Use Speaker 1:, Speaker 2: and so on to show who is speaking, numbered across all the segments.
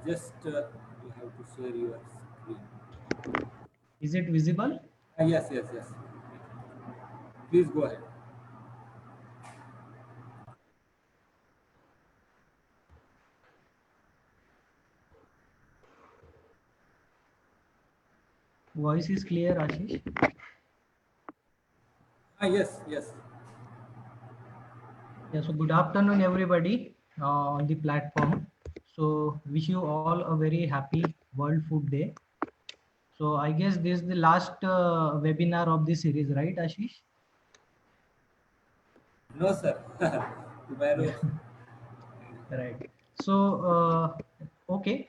Speaker 1: Just you have to share your screen.
Speaker 2: Is it visible?
Speaker 1: Yes, yes, yes. Please go ahead.
Speaker 2: Voice is clear, Ashish.
Speaker 1: Yes, yes.
Speaker 2: Yeah, so good afternoon, everybody on the platform. So wish you all a very happy World Food Day. So I guess this is the last webinar of the series, right, Ashish?
Speaker 1: No, sir.
Speaker 2: Yeah,
Speaker 1: Tomorrow.
Speaker 2: right. So okay.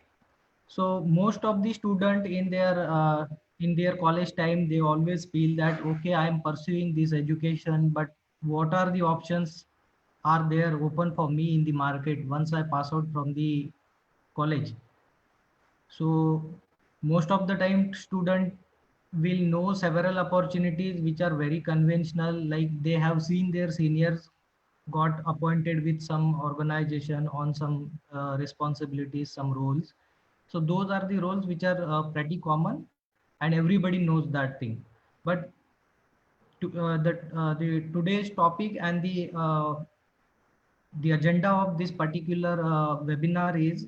Speaker 2: So most of the student in their college time, they always feel that okay, I am pursuing this education, but what are the options are there open for me in the market once I pass out from the college? So most of the time student will know several opportunities which are very conventional, like they have seen their seniors got appointed with some organization on some responsibilities, some roles. So those are the roles which are pretty common and everybody knows that thing. But the today's topic and the agenda of this particular webinar is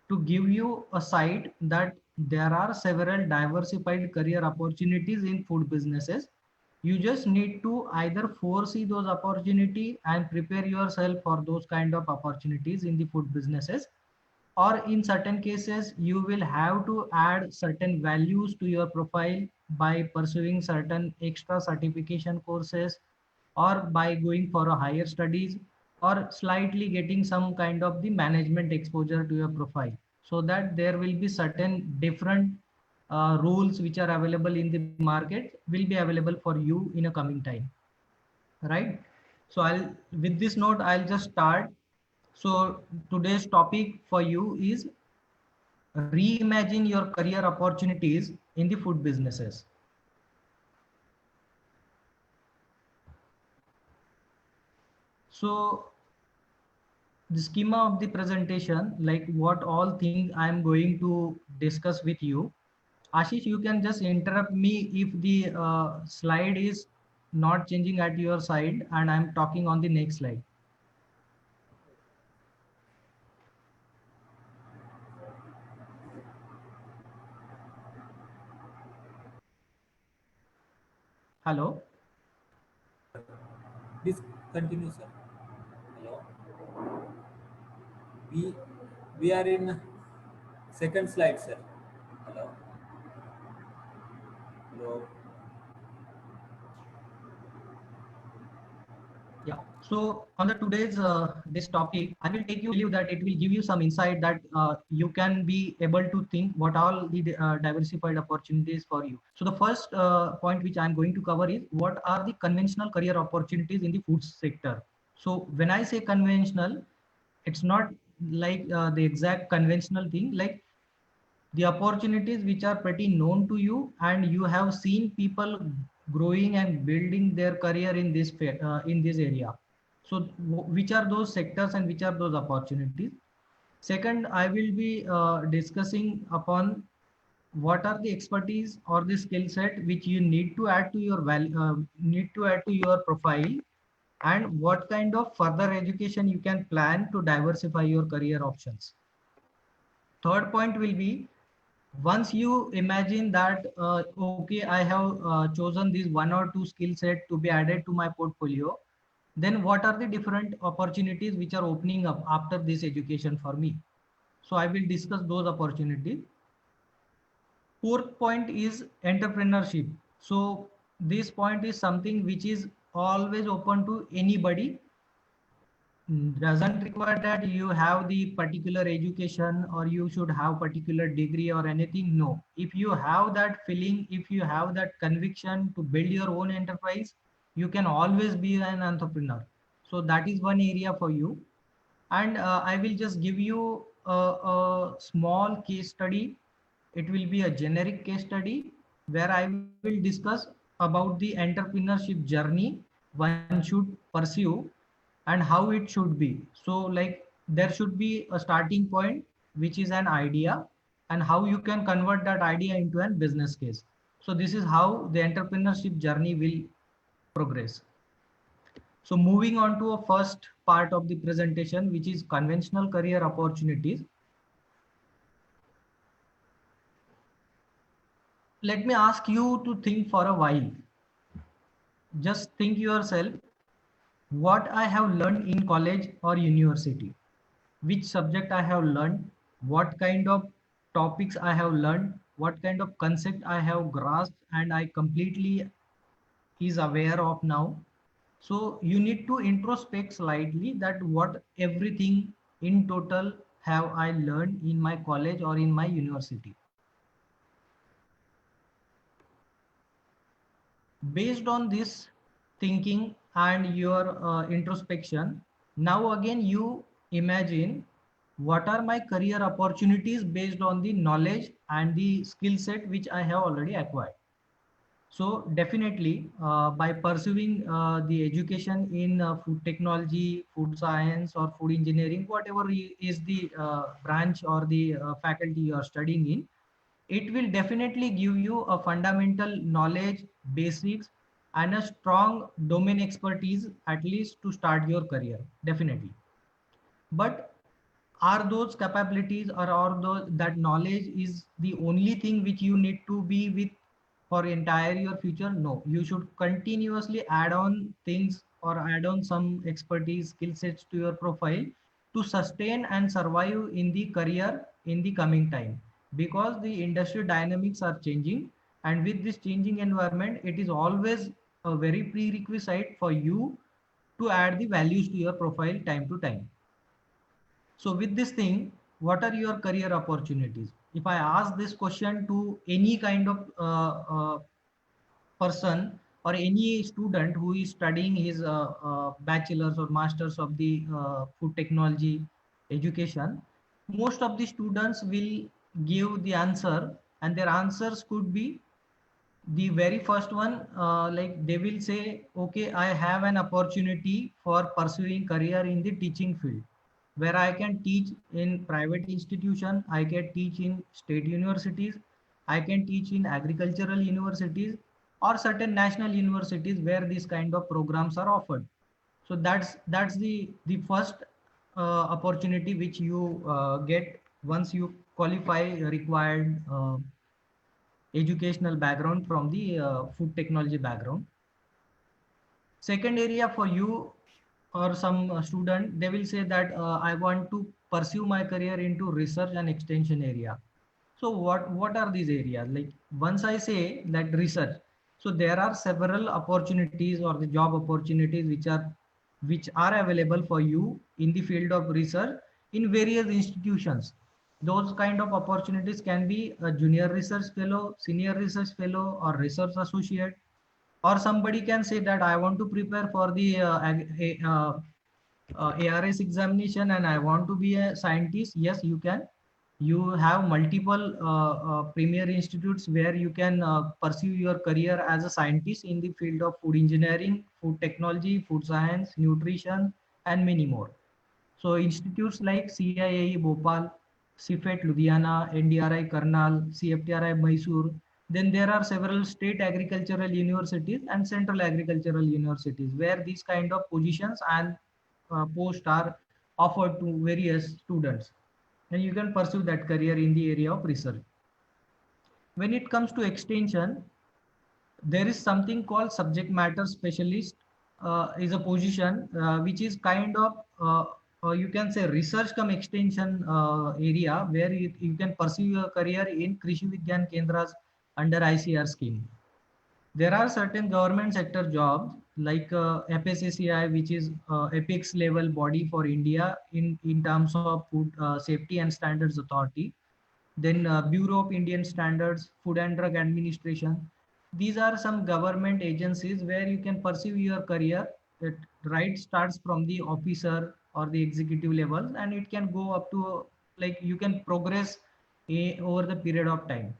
Speaker 2: to give you a sight that there are several diversified career opportunities in food businesses. You just need to either foresee those opportunity and prepare yourself for those kind of opportunities in the food businesses, or in certain cases you will have to add certain values to your profile by pursuing certain extra certification courses, or by going for a higher studies, or slightly getting some kind of the management exposure to your profile, so that there will be certain different roles which are available in the market will be available for you in a coming time, right? So I'll, with this note, I'll just start. So today's topic for you is reimagine your career opportunities in the food businesses. So the schema of the presentation, like what all things I'm going to discuss with you. Ashish, you can just interrupt me if the slide is not changing at your side and I'm talking on the next slide. Hello.
Speaker 1: Please continue, sir. Hello. We we are in second slide, sir. Hello. Hello.
Speaker 2: Yeah. So on the today's this topic, I will take you. I believe that it will give you some insight that you can be able to think what all the diversified opportunities for you. So the first point which I'm going to cover is what are the conventional career opportunities in the food sector. So when I say conventional, it's not like the exact conventional thing. Like the opportunities which are pretty known to you and you have seen people growing and building their career in this area. So which are those sectors and which are those opportunities? Second, I will be discussing upon what are the expertise or the skill set which you need to add to your need to add to your profile, and what kind of further education you can plan to diversify your career options. Third point will be, once you imagine that okay, I have chosen these one or two skill set to be added to my portfolio, then what are the different opportunities which are opening up after this education for me? So I will discuss those opportunities. Fourth point is entrepreneurship. So this point is something which is always open to anybody. Doesn't require that you have the particular education or you should have particular degree or anything. No, if you have that feeling, if you have that conviction to build your own enterprise, you can always be an entrepreneur. So that is one area for you. And I will just give you a small case study. It will be a generic case study where I will discuss about the entrepreneurship journey one should pursue and how it should be. So like there should be a starting point which is an idea, and how you can convert that idea into a business case. So this is how the entrepreneurship journey will progress. So moving on to a first part of the presentation, which is conventional career opportunities. Let me ask you to think for a while. Just think yourself, what I have learned in college or university, which subject I have learned, what kind of topics I have learned, what kind of concept I have grasped and I completely is aware of now. So you need to introspect slightly that what everything in total have I learned in my college or in my university. Based on this thinking and your introspection, now again you imagine what are my career opportunities based on the knowledge and the skill set which I have already acquired. So definitely by pursuing the education in food technology, food science or food engineering, whatever is the branch or the faculty you are studying in, it will definitely give you a fundamental knowledge, basics, and a strong domain expertise at least to start your career, definitely. But are those capabilities or are those that knowledge is the only thing which you need to be with for entire your future? No, you should continuously add on things or add on some expertise skill sets to your profile to sustain and survive in the career in the coming time, because the industry dynamics are changing, and with this changing environment it is always a very prerequisite for you to add the values to your profile time to time. So with this thing, what are your career opportunities? If I ask this question to any kind of person or any student who is studying his bachelor's or master's of the food technology education, most of the students will give the answer, and their answers could be the very first one, like they will say, okay, I have an opportunity for pursuing career in the teaching field, where I can teach in private institution, I can teach in state universities, I can teach in agricultural universities or certain national universities where these kind of programs are offered. So that's the first opportunity which you get once you qualify required educational background from the food technology background. Second area for you or some student, they will say that I want to pursue my career into research and extension area. So what are these areas? Like once I say that research, so there are several opportunities or the job opportunities which are available for you in the field of research in various institutions. Those kind of opportunities can be a junior research fellow, senior research fellow, or research associate. Or somebody can say that I want to prepare for the ARS examination and I want to be a scientist. Yes, you can. You have multiple premier institutes where you can pursue your career as a scientist in the field of food engineering, food technology, food science, nutrition, and many more. So institutes like CIAE Bhopal, CFET Ludhiana, NDRI Karnal, CFTRI Mysore. Then there are several state agricultural universities and central agricultural universities where these kind of positions and posts are offered to various students. And you can pursue that career in the area of research. When it comes to extension, there is something called subject matter specialist, is a position which is kind of you can say research come extension area where you can pursue your career in Krishi Vigyan Kendras under ICR scheme. There are certain government sector jobs like FSSAI, which is apex level body for India in terms of food safety and standards authority. Then Bureau of Indian Standards, Food and Drug Administration. These are some government agencies where you can pursue your career. It right starts from the officer or the executive levels, and it can go up to like you can progress over the period of time.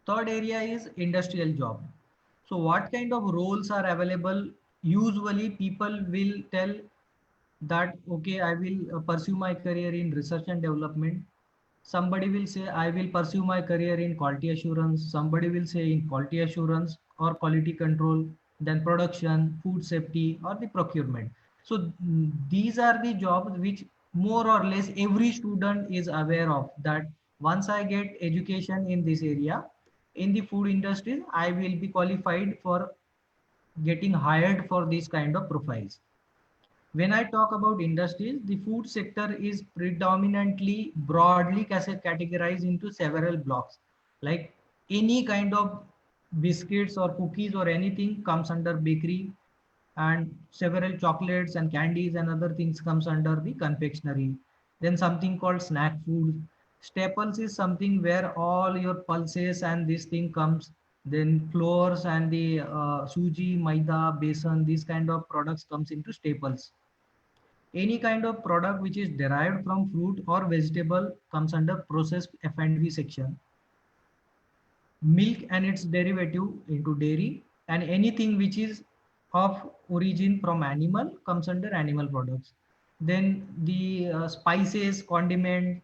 Speaker 2: Third area is industrial job. So what kind of roles are available? Usually people will tell that, okay, I will pursue my career in research and development. Somebody will say, I will pursue my career in quality assurance. Somebody will say in quality assurance or quality control, then production, food safety, or the procurement. So these are the jobs which more or less every student is aware of, that once I get education in this area, in the food industry, I will be qualified for getting hired for these kind of profiles. When I talk about industries, the food sector is predominantly broadly categorized into several blocks. Like any kind of biscuits or cookies or anything comes under bakery, and several chocolates and candies and other things comes under the confectionery. Then something called snack food. Staples is something where all your pulses and this thing comes. Then flours and the suji, maida, besan, these kind of products comes into staples. Any kind of product which is derived from fruit or vegetable comes under processed F&B section. Milk and its derivative into dairy, and anything which is of origin from animal comes under animal products. Then the spices, condiment,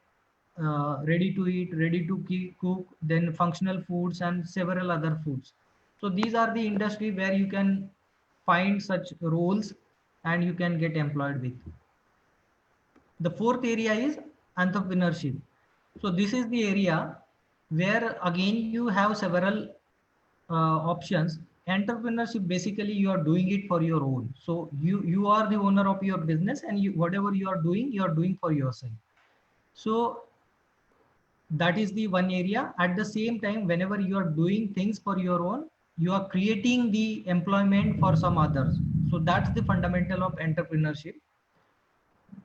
Speaker 2: ready to eat, ready to cook, then functional foods and several other foods. So these are the industry where you can find such roles and you can get employed with. The fourth area is entrepreneurship. So this is the area where again you have several options. Entrepreneurship, basically you are doing it for your own. So you are the owner of your business, and whatever you are doing for yourself. So that is the one area. At the same time, whenever you are doing things for your own, you are creating the employment for some others. So that's the fundamental of entrepreneurship.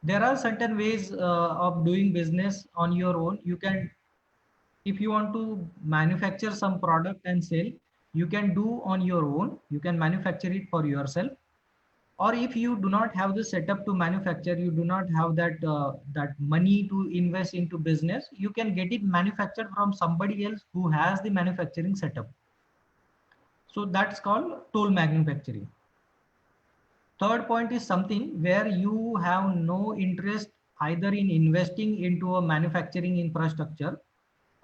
Speaker 2: There are certain ways of doing business on your own. You can, if you want to manufacture some product and sell, you can do on your own. You can manufacture it for yourself. Or if you do not have the setup to manufacture, you do not have that money to invest into business, you can get it manufactured from somebody else who has the manufacturing setup. So that's called toll manufacturing. Third point is something where you have no interest either in investing into a manufacturing infrastructure,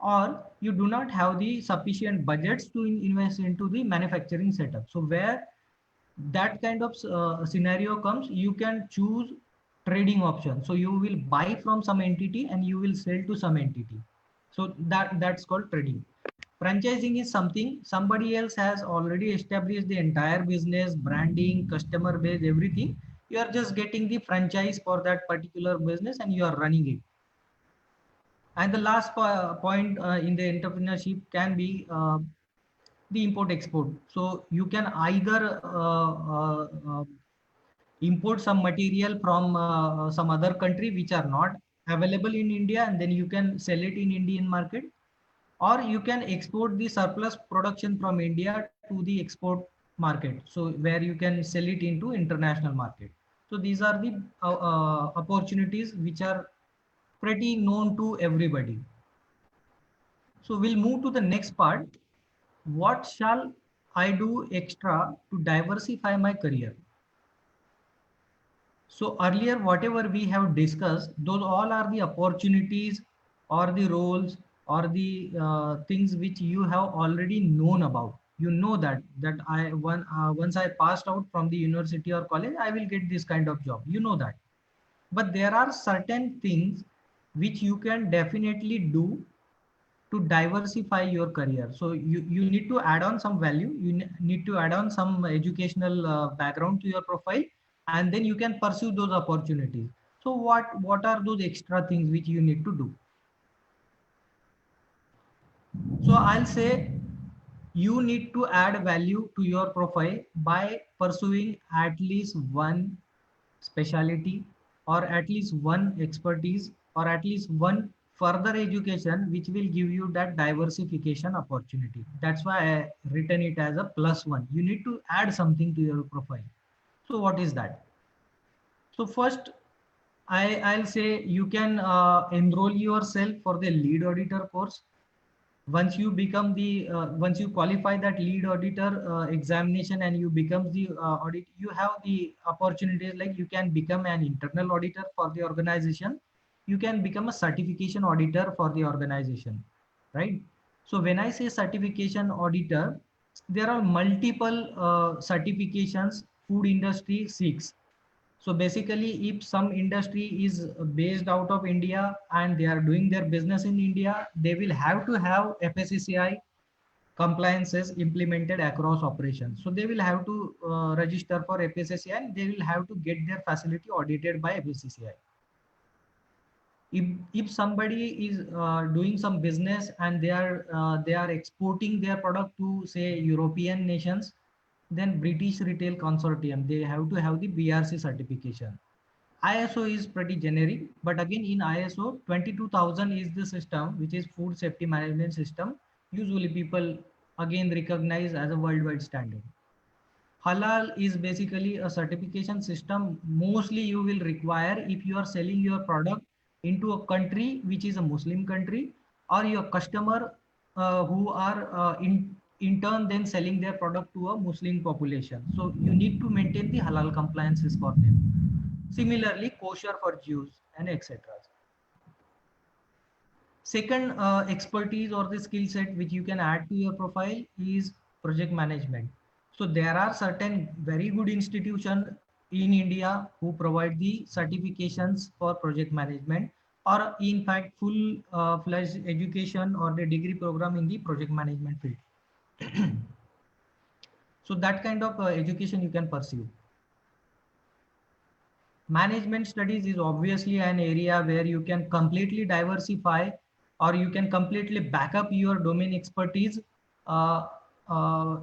Speaker 2: or you do not have the sufficient budgets to invest into the manufacturing setup. So where that kind of scenario comes, you can choose trading option. So you will buy from some entity and you will sell to some entity. So that's called trading. Franchising is something somebody else has already established the entire business, branding, customer base, everything. You are just getting the franchise for that particular business and you are running it. And the last point in the entrepreneurship can be the import export. So you can either import some material from some other country which are not available in India, and then you can sell it in Indian market, or you can export the surplus production from India to the export market. So where you can sell it into international market. So these are the opportunities which are pretty known to everybody. So we'll move to the next part. What shall I do extra to diversify my career? So earlier, whatever we have discussed, those all are the opportunities or the roles or the things which you have already known about. You know that once I passed out from the university or college, I will get this kind of job. You know that. But there are certain things which you can definitely do to diversify your career. So you need to add on some value. You need to add on some educational background to your profile, and then you can pursue those opportunities. So what are those extra things which you need to do? So I'll say you need to add value to your profile by pursuing at least one specialty, or at least one expertise, or at least one further education which will give you that diversification opportunity. That's why I written it as a +1. You need to add something to your profile. So what is that? So first, I'll say you can enroll yourself for the lead auditor course. Once you become the once you qualify that lead auditor examination and you become the audit, you have the opportunities like you can become an internal auditor for the organization, you can become a certification auditor for the organization, right? So when I say certification auditor, there are multiple certifications food industry seeks. So basically, if some industry is based out of India and they are doing their business in India, they will have to have FSSAI compliances implemented across operations. So they will have to register for FSSAI and they will have to get their facility audited by FSSAI. If somebody is doing some business and they are exporting their product to say European nations, then British Retail Consortium, they have to have the BRC certification. ISO is pretty generic, but again in ISO 22000 is the system which is food safety management system. Usually people again recognize as a worldwide standard. Halal is basically a certification system. Mostly you will require if you are selling your product into a country which is a Muslim country, or your customer who are in turn then selling their product to a Muslim population. So you need to maintain the halal compliances for them. Similarly, kosher for Jews and etc. Second expertise or the skill set which you can add to your profile is project management. So there are certain very good institutions in India who provide the certifications for project management, or in fact full fledged education or the degree program in the project management field. So that kind of education you can pursue. Management studies is obviously an area where you can completely diversify or you can completely back up your domain expertise uh,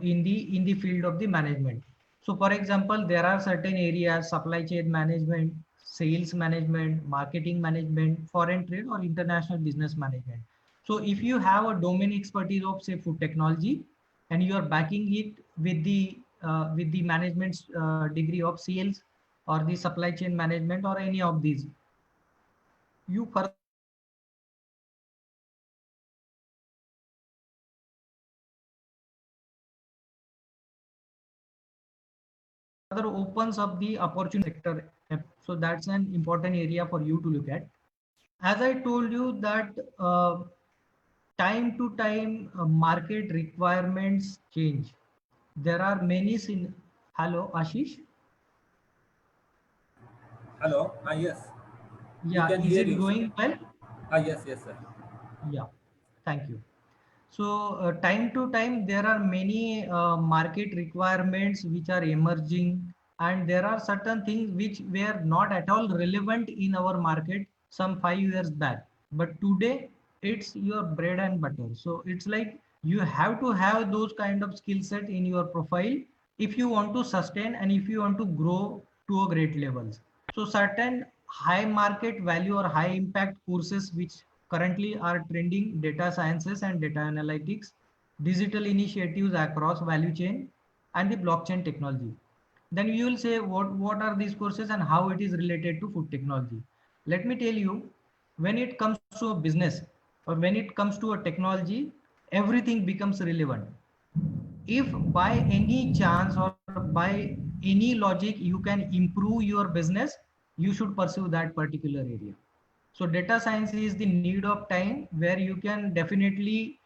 Speaker 2: in the field of the management. So for example, there are certain areas: supply chain management, sales management, marketing management, foreign trade, or international business management. So if you have a domain expertise of say food technology and you are backing it with the management degree of sales or the supply chain management or any of these, you further opens up the opportunity sector. So that's an important area for you to look at. As I told you that time to time market requirements change. There are many hello Ashish.
Speaker 1: Hello. Yes. We
Speaker 2: Yeah,
Speaker 1: can
Speaker 2: is
Speaker 1: hear
Speaker 2: it
Speaker 1: you, sir.
Speaker 2: going well?
Speaker 1: Yes, yes, sir.
Speaker 2: Yeah, thank you. So time to time, there are many market requirements which are emerging, and there are certain things which were not at all relevant in our market some 5 years back. But today, it's your bread and butter. So it's like you have to have those kind of skill set in your profile if you want to sustain and if you want to grow to a great levels. So certain high market value or high impact courses which currently are trending: data sciences and data analytics, digital initiatives across value chain, and the blockchain technology. Then you will say, what are these courses and how it is related to food technology? Let me tell you, when it comes to a business or when it comes to a technology, everything becomes relevant. If by any chance or by any logic you can improve your business, you should pursue that particular area. So data science is the need of time where you can definitely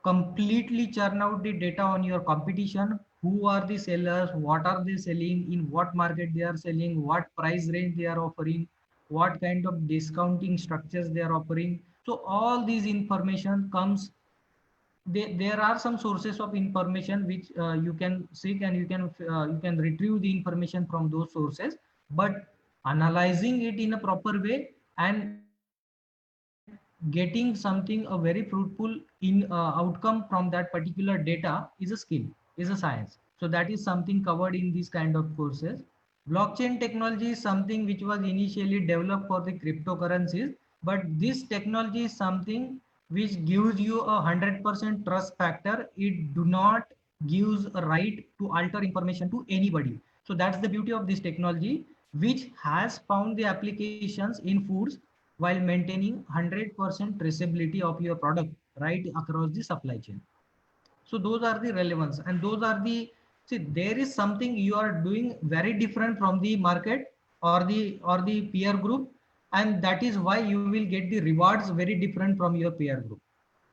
Speaker 2: completely churn out the data on your competition. Who are the sellers? What are they selling? In what market they are selling? What price range they are offering? What kind of discounting structures they are offering? So all these information comes. There are some sources of information which you can seek and you can retrieve the information from those sources, but analyzing it in a proper way and getting something a very fruitful in outcome from that particular data is a skill, is a science. So that is something covered in these kind of courses. Blockchain technology is something which was initially developed for the cryptocurrencies, but this technology is something which gives you 100% trust factor. It do not gives a right to alter information to anybody. So that's the beauty of this technology, which has found the applications in foods while maintaining 100% traceability of your product. right across the supply chain. So those are the relevance, and those are the, see, there is something you are doing very different from the market or the peer group, and that is why you will get the rewards very different from your peer group.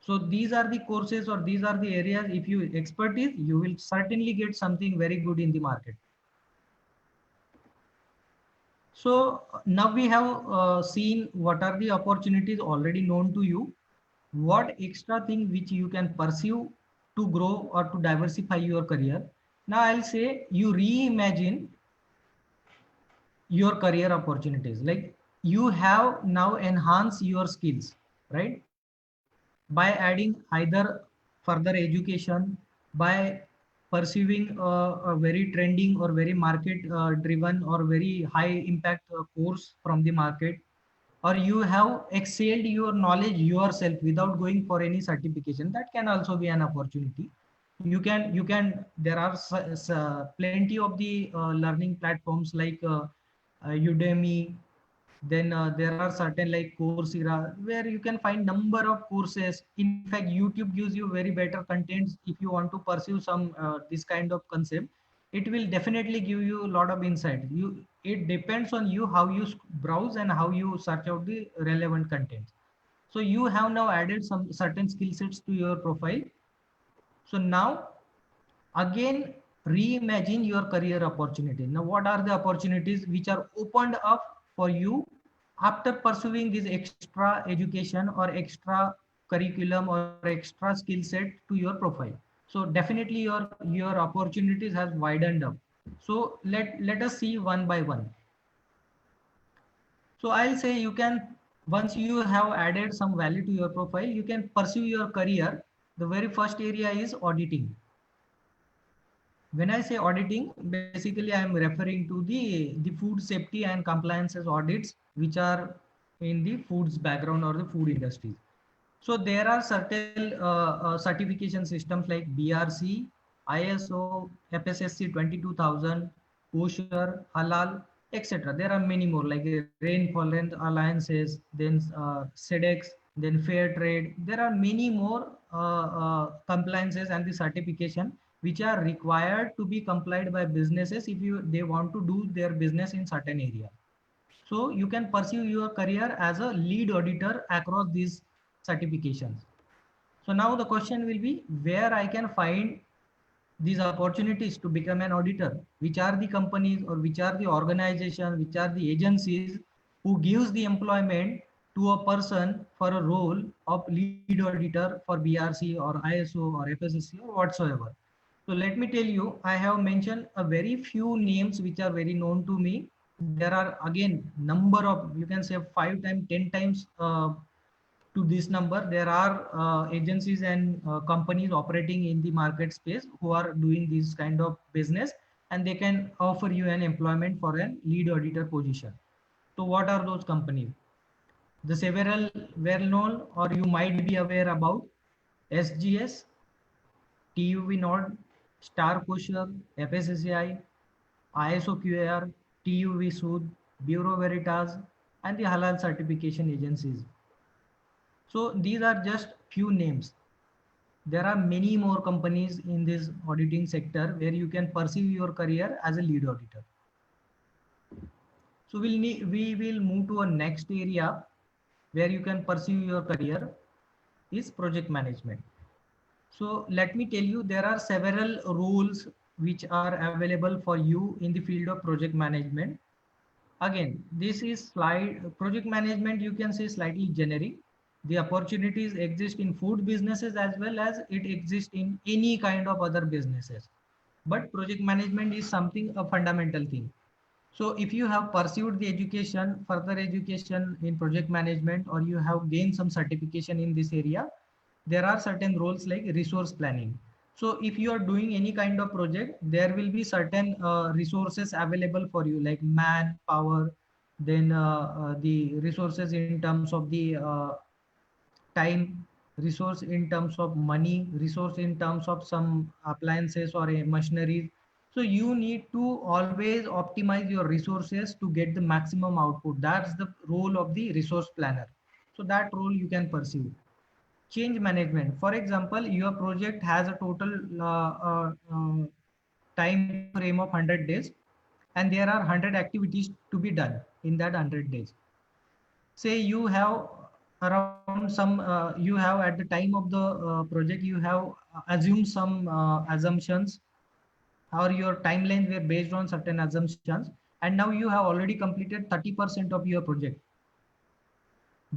Speaker 2: So these are the courses, or these are the areas, if you expertise, you will certainly get something very good in the market. So now we have seen what are the opportunities already known to you, what extra thing which you can pursue to grow or to diversify your career. Now I'll say you reimagine your career opportunities. Like, you have now enhanced your skills, right? By adding either further education, by pursuing a very trending or very market driven or very high impact course from the market, or you have excelled your knowledge yourself without going for any certification. That can also be an opportunity. You can there are plenty of the learning platforms like Udemy. Then there are certain like Coursera, where you can find number of courses. In fact, YouTube gives you very better contents. If you want to pursue some this kind of concept, it will definitely give you a lot of insight. It depends on you how you browse and how you search out the relevant content. So you have now added some certain skill sets to your profile. So now again, reimagine your career opportunity. Now what are the opportunities which are opened up for you after pursuing this extra education or extra curriculum or extra skill set to your profile? So definitely your opportunities has widened up. So let us see one by one. So I'll say, you can, once you have added some value to your profile, you can pursue your career. The very first area is auditing. When I say auditing, basically I am referring to the food safety and compliances audits, which are in the foods background or the food industries. So there are certain certification systems like BRC, ISO, FSSC 22000, kosher, halal, etc. There are many more like Rainforest Alliances, then SEDEX, then Fair Trade. There are many more compliances and the certification which are required to be complied by businesses if they want to do their business in certain area. So you can pursue your career as a lead auditor across these certifications. So now the question will be, where I can find these opportunities to become an auditor? Which are the companies or which are the organizations, which are the agencies who gives the employment to a person for a role of lead auditor for BRC or ISO or FSSC or whatsoever? So let me tell you, I have mentioned a very few names which are very known to me. There are again number of, you can say 5 times, 10 times to this number. There are agencies and companies operating in the market space who are doing this kind of business, and they can offer you an employment for a lead auditor position. So what are those companies? The several well known or you might be aware about: SGS, TUV Nord, Star Kosher, FSSAI, ISO QAR, TUV Sud, Bureau Veritas, and the Halal certification agencies. So these are just few names. There are many more companies in this auditing sector where you can pursue your career as a lead auditor. So we will move to a next area where you can pursue your career is project management. So let me tell you, there are several roles which are available for you in the field of project management. Again, this is project management, you can say slightly generic. The opportunities exist in food businesses as well as it exists in any kind of other businesses. But project management is something, a fundamental thing. So if you have pursued the education, further education in project management, or you have gained some certification in this area, there are certain roles like resource planning. So if you are doing any kind of project, there will be certain resources available for you, like manpower, then the resources in terms of the time, resource in terms of money, resource in terms of some appliances or machineries. So you need to always optimize your resources to get the maximum output. That's the role of the resource planner. So that role you can pursue. change management. For example, your project has a total time frame of 100 days, and there are 100 activities to be done in that 100 days. Say you have around some, you have at the time of the project, you have assumed some assumptions, or your timelines were based on certain assumptions, and now you have already completed 30% of your project.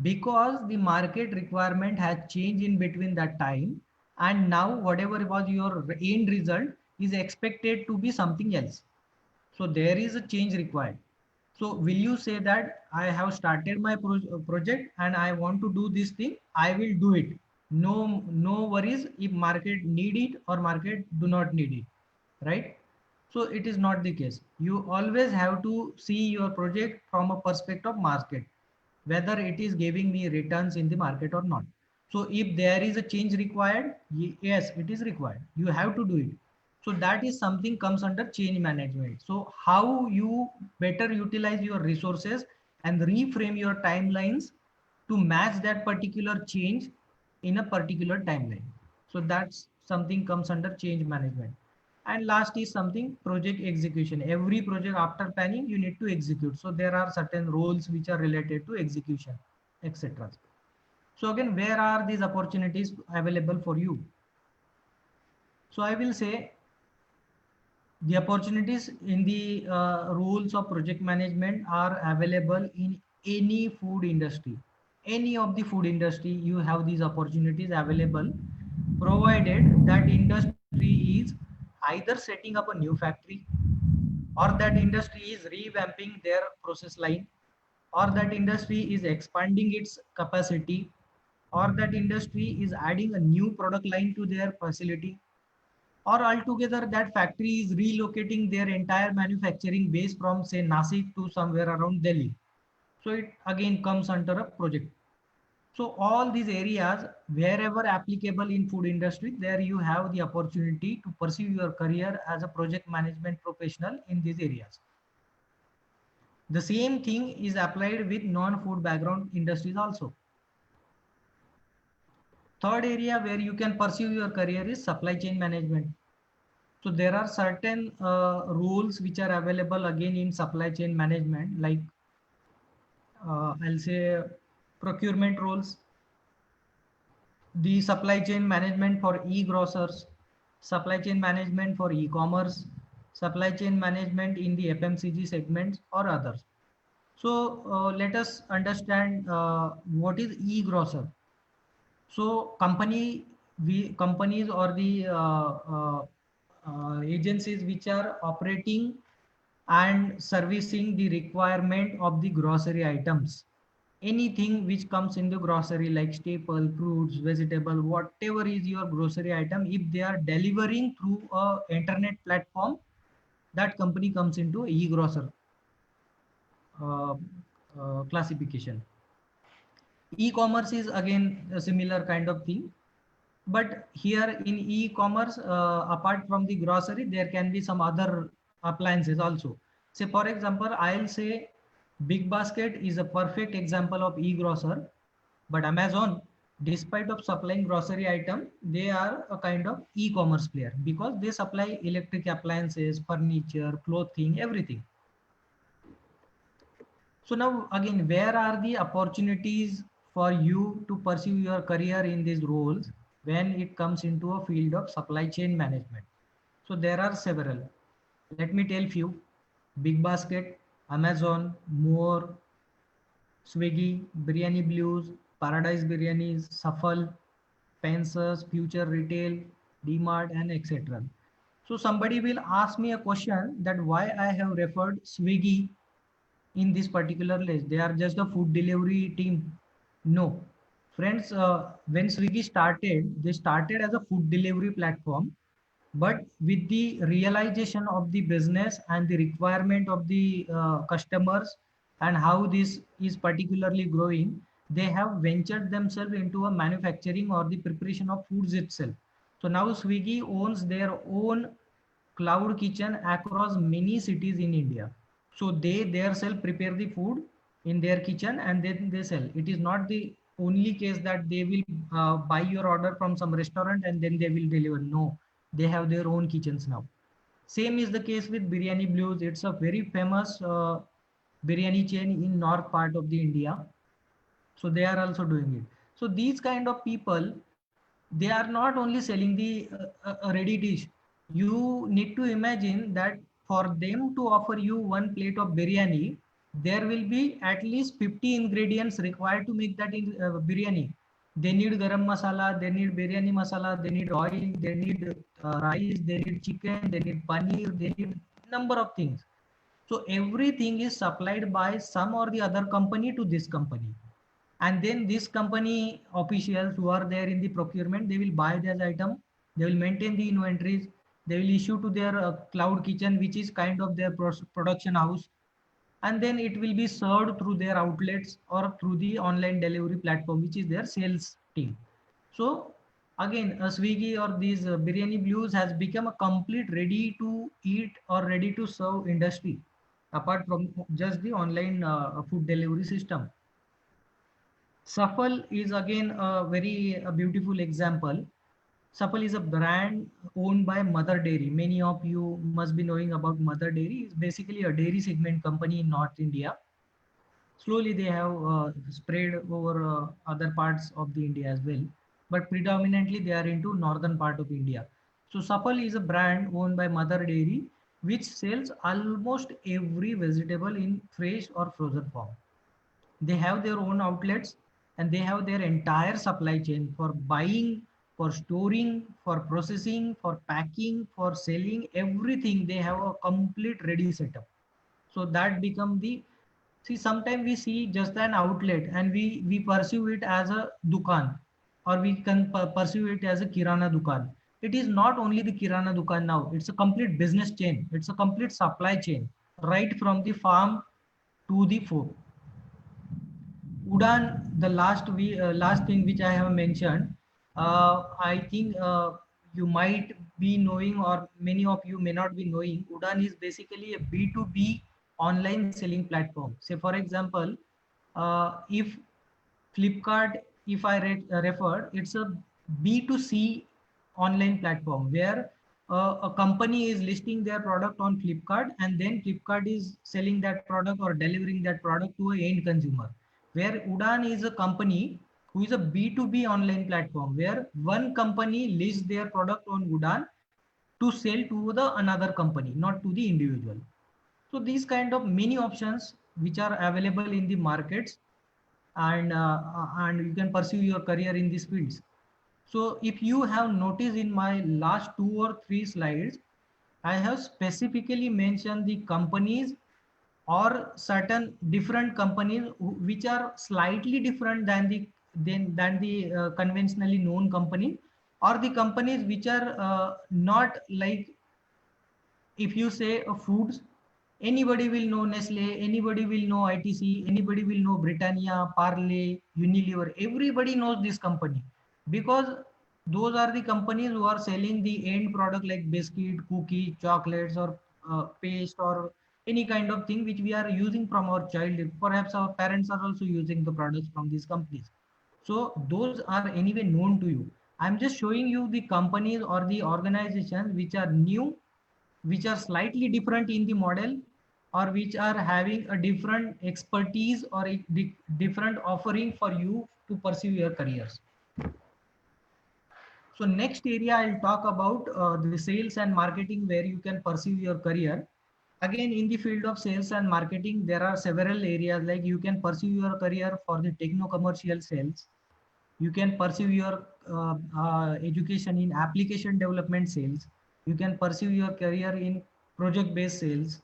Speaker 2: Because the market requirement has changed in between that time, and now whatever was your end result is expected to be something else. So there is a change required. So will you say that I have started my project and I want to do this thing, I will do it, no worries if market need it or market do not need it, right? So it is not the case. You always have to see your project from a perspective of market, whether it is giving me returns in the market or not. So if there is a change required, yes, it is required, you have to do it. So that is something comes under change management. So how you better utilize your resources and reframe your timelines to match that particular change in a particular timeline. So that's something comes under change management. And last is something project execution. Every project after planning you need to execute. So there are certain roles which are related to execution, etc. So again, where are these opportunities available for you? So I will say the opportunities in the rules of project management are available in any food industry. Any of the food industry, you have these opportunities available, provided that industry is either setting up a new factory, or that industry is revamping their process line, or that industry is expanding its capacity, or that industry is adding a new product line to their facility, or altogether that factory is relocating their entire manufacturing base from say Nasik to somewhere around Delhi. So it again comes under a project. So all these areas, wherever applicable in food industry, there you have the opportunity to pursue your career as a project management professional in these areas. The same thing is applied with non-food background industries also. Third area where you can pursue your career is supply chain management. So there are certain rules which are available again in supply chain management, like I'll say procurement rules, the supply chain management for e-grocers, supply chain management for e-commerce, supply chain management in the FMCG segments or others. So let us understand what is e-grocer. So companies or the agencies which are operating and servicing the requirement of the grocery items, anything which comes in the grocery like staple, fruits, vegetable, whatever is your grocery item, if they are delivering through a internet platform, that company comes into e-grocer uh, classification. E-commerce is again a similar kind of thing, but here in e-commerce, apart from the grocery, there can be some other appliances also. Say for example, I'll say Big Basket is a perfect example of e-grocer, but Amazon, despite of supplying grocery item, they are a kind of e-commerce player because they supply electric appliances, furniture, clothing, everything. So now again, where are the opportunities for you to pursue your career in these roles when it comes into a field of supply chain management? So there are several. Let me tell few. Big Basket, Amazon, More, Swiggy, Biryani Blues, Paradise Biryanis, Shuffle, Pensers, Future Retail, DMart, and etc. So somebody will ask me a question that why I have referred Swiggy in this particular list. They are just a food delivery team. No, friends, when Swiggy started, they started as a food delivery platform, but with the realization of the business and the requirement of the customers and how this is particularly growing, they have ventured themselves into a manufacturing or the preparation of foods itself. So now Swiggy owns their own cloud kitchen across many cities in India. So they themselves prepare the food in their kitchen and then they sell. It is not the only case that they will buy your order from some restaurant and then they will deliver. No, they have their own kitchens now. Same is the case with Biryani Blues. It's a very famous biryani chain in north part of the India. So they are also doing it. So these kind of people, they are not only selling the a ready dish. You need to imagine that for them to offer you one plate of biryani, there will be at least 50 ingredients required to make that in, biryani. They need garam masala, they need biryani masala, they need oil, they need rice, they need chicken, they need paneer, they need number of things. So everything is supplied by some or the other company to this company. And then this company officials who are there in the procurement, they will buy this item, they will maintain the inventories, they will issue to their cloud kitchen, which is kind of their production house, and then it will be served through their outlets or through the online delivery platform, which is their sales team. So again, a Swiggy or these Biryani Blues has become a complete ready to eat or ready to serve industry, apart from just the online food delivery system. Shuffle is again a very beautiful example. Shuffle is a brand owned by Mother Dairy. Many of you must be knowing about Mother Dairy. It's basically a dairy segment company in North India. Slowly they have spread over other parts of the India as well, but predominantly they are into northern part of India. So Shuffle is a brand owned by Mother Dairy, which sells almost every vegetable in fresh or frozen form. They have their own outlets and they have their entire supply chain for buying, for storing, for processing, for packing, for selling, everything. They have a complete ready setup. So that become the, see, sometimes we see just an outlet and we pursue it as a dukan, or we can pursue it as a kirana dukan. It is not only the kirana dukan now, it's a complete business chain, it's a complete supply chain, right from the farm to the fork. Udan, the last thing which I have mentioned, I think you might be knowing, or many of you may not be knowing. Udan is basically a B2B online selling platform. Say, for example, if Flipkart, if I refer, it's a B2C online platform where a company is listing their product on Flipkart, and then Flipkart is selling that product or delivering that product to an end consumer. Where Udan is a company who is a B2B online platform where one company lists their product on Udan to sell to the another company, not to the individual. So these kind of many options which are available in the markets, and you can pursue your career in these fields. So if you have noticed in my last 2 or 3 slides, I have specifically mentioned the companies or certain different companies which are slightly different than the conventionally known company, or the companies which are not like, if you say foods, anybody will know Nestle, anybody will know ITC, anybody will know Britannia, Parle, Unilever. Everybody knows this company because those are the companies who are selling the end product like biscuit, cookie, chocolates, or paste, or any kind of thing which we are using from our childhood. Perhaps our parents are also using the products from these companies. So those are anyway known to you. I'm just showing you the companies or the organizations which are new, which are slightly different in the model, or which are having a different expertise or a different offering for you to pursue your careers. So next area I'll talk about the sales and marketing, where you can pursue your career. Again, in the field of sales and marketing, there are several areas, like you can pursue your career for the techno-commercial sales. You can pursue your education in application development sales. You can pursue your career in project-based sales,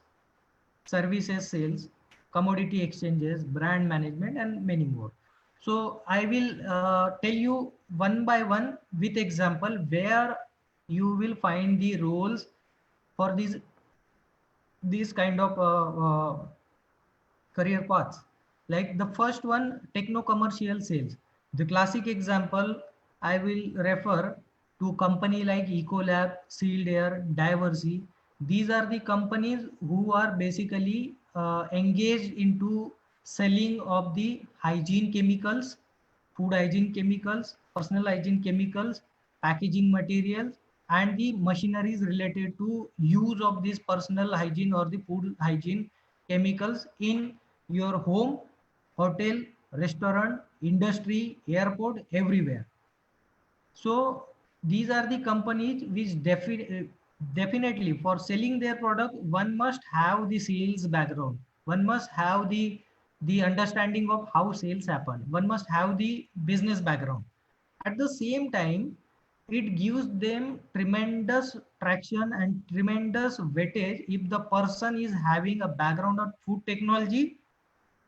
Speaker 2: services sales, commodity exchanges, brand management, and many more. So I will tell you one by one with example where you will find the roles for these kind of career paths. Like the first one, techno-commercial sales. The classic example I will refer to company like Ecolab, Sealed Air, Diversey. These are the companies who are basically engaged into selling of the hygiene chemicals, food hygiene chemicals, personal hygiene chemicals, packaging materials, and the machineries related to use of these personal hygiene or the food hygiene chemicals in your home, hotel, restaurant, industry, airport, everywhere. So these are the companies which definitely for selling their product, one must have the sales background. One must have the understanding of how sales happen. One must have the business background. At the same time, it gives them tremendous traction and tremendous weightage if the person is having a background of food technology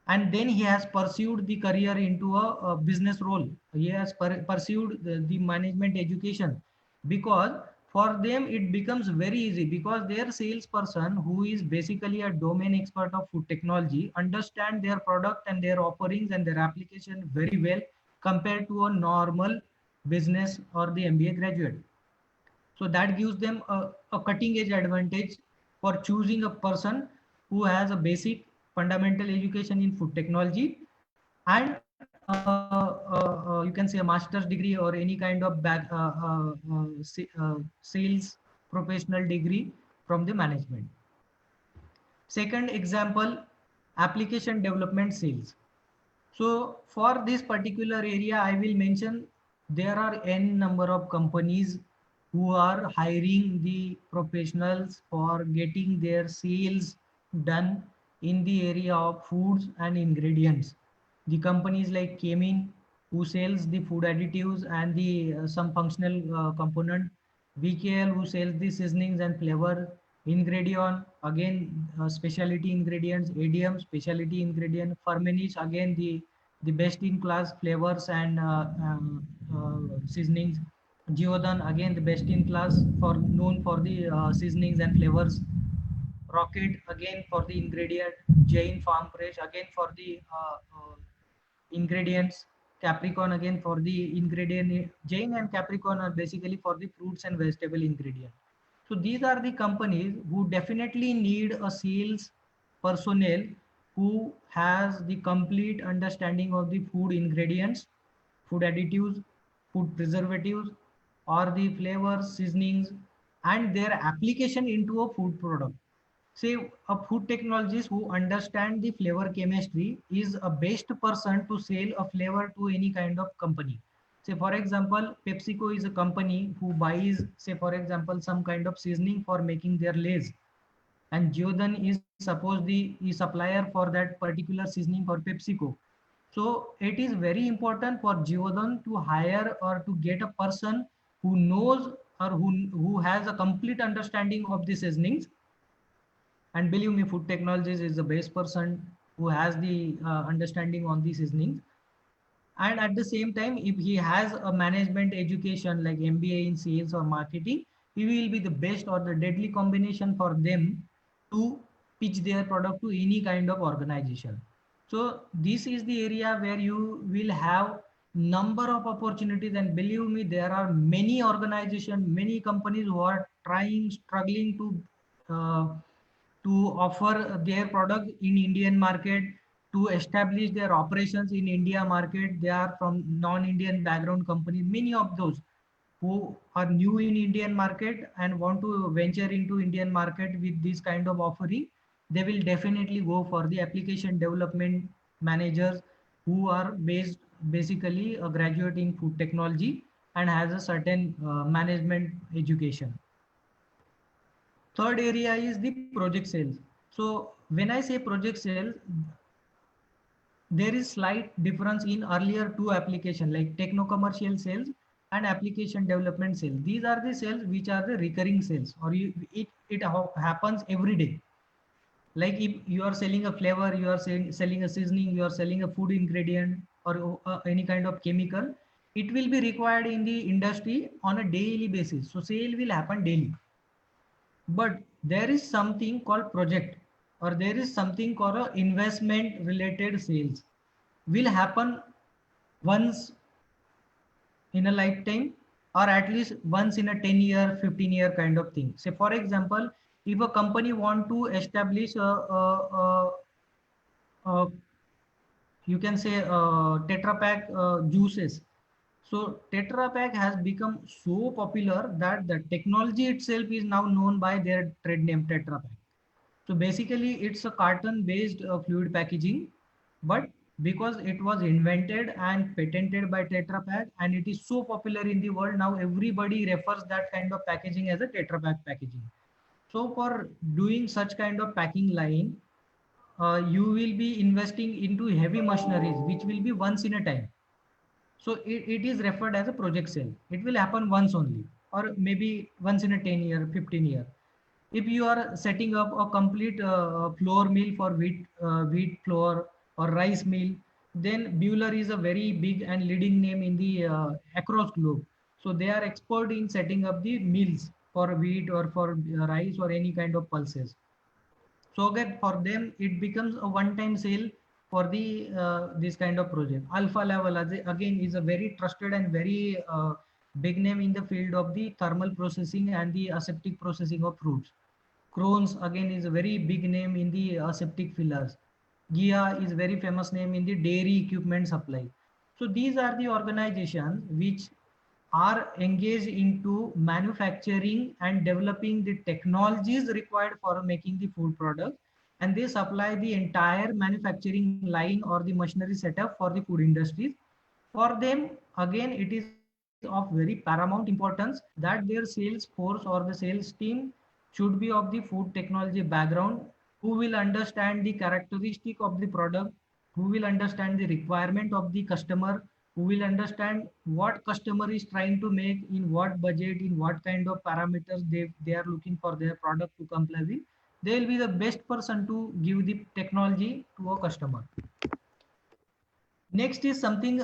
Speaker 2: and then he has pursued the career into a business role. He has pursued the management education, because for them it becomes very easy, because their salesperson who is basically a domain expert of food technology understand their product and their offerings and their application very well compared to a normal business or the MBA graduate. So that gives them a cutting edge advantage for choosing a person who has a basic fundamental education in food technology and you can say a master's degree or any kind of sales professional degree from the management. Second example, application development sales. So for this particular area, I will mention there are n number of companies who are hiring the professionals for getting their sales done in the area of foods and ingredients. The companies like Kemin, who sells the food additives and the some functional component, VKL, who sells the seasonings and flavor, Ingredion, again specialty ingredients, ADM specialty ingredient, Firmenich, again the best in class flavors and seasonings. Geodan, again the best in class for known for the seasonings and flavors. Rocket, again for the ingredient. Jain Farm Fresh, again for the ingredients. Capricorn, again for the ingredient. Jain and Capricorn are basically for the fruits and vegetable ingredient. So these are the companies who definitely need a sales personnel who has the complete understanding of the food ingredients, food additives, food preservatives, or the flavors, seasonings, and their application into a food product. Say a food technologist who understand the flavor chemistry is a best person to sell a flavor to any kind of company. Say for example, PepsiCo is a company who buys, say for example, some kind of seasoning for making their Lays, and Geodan is suppose the supplier for that particular seasoning for PepsiCo. So it is very important for Geodan to hire or to get a person who knows or who has a complete understanding of the seasonings. And believe me, food technologies is the best person who has the understanding on the seasonings. And at the same time, if he has a management education like MBA in sales or marketing, he will be the best or the deadly combination for them to pitch their product to any kind of organization. So this is the area where you will have number of opportunities, and believe me, there are many organizations, many companies who are trying, struggling to offer their product in Indian market, to establish their operations in India market. They are from non-Indian background companies. Many of those who are new in Indian market and want to venture into Indian market with this kind of offering, they will definitely go for the application development managers who are basically a graduate in food technology and has a certain management education. Third area is the project sales. So when I say project sales, there is slight difference in earlier two application like techno-commercial sales and application development sales. These are the sales which are the recurring sales, or it happens every day. Like if you are selling a flavor, you are selling a seasoning, you are selling a food ingredient or any kind of chemical, it will be required in the industry on a daily basis. So sale will happen daily. But there is something called project, or there is something called a investment related sales will happen once in a lifetime, or at least once in a 10-year 15-year kind of thing. Say for example, if a company want to establish a you can say Tetra Pak juices. So Tetra Pak has become so popular that the technology itself is now known by their trade name Tetra Pak. So basically, it's a carton-based fluid packaging, but because it was invented and patented by Tetra Pak, and it is so popular in the world now, everybody refers that kind of packaging as a Tetra Pak packaging. So for doing such kind of packing line, you will be investing into heavy machineries, which will be once in a time. So it is referred as a project sale. It will happen once only, or maybe once in a 10 year, 15 year. If you are setting up a complete flour mill for wheat flour or rice mill, then Bueller is a very big and leading name in the across globe. So they are expert in setting up the mills for wheat or for rice or any kind of pulses. So that for them it becomes a one-time sale for the this kind of project. Alpha Level again is a very trusted and very big name in the field of the thermal processing and the aseptic processing of fruits. Crohn's again is a very big name in the aseptic fillers. GIA is very famous name in the dairy equipment supply. So these are the organizations which are engaged into manufacturing and developing the technologies required for making the food product, and they supply the entire manufacturing line or the machinery setup for the food industries. For them, again, it is of very paramount importance that their sales force or the sales team should be of the food technology background, who will understand the characteristic of the product, who will understand the requirement of the customer, who will understand what customer is trying to make, in what budget, in what kind of parameters they are looking for their product to comply with. They will be the best person to give the technology to a customer. Next is something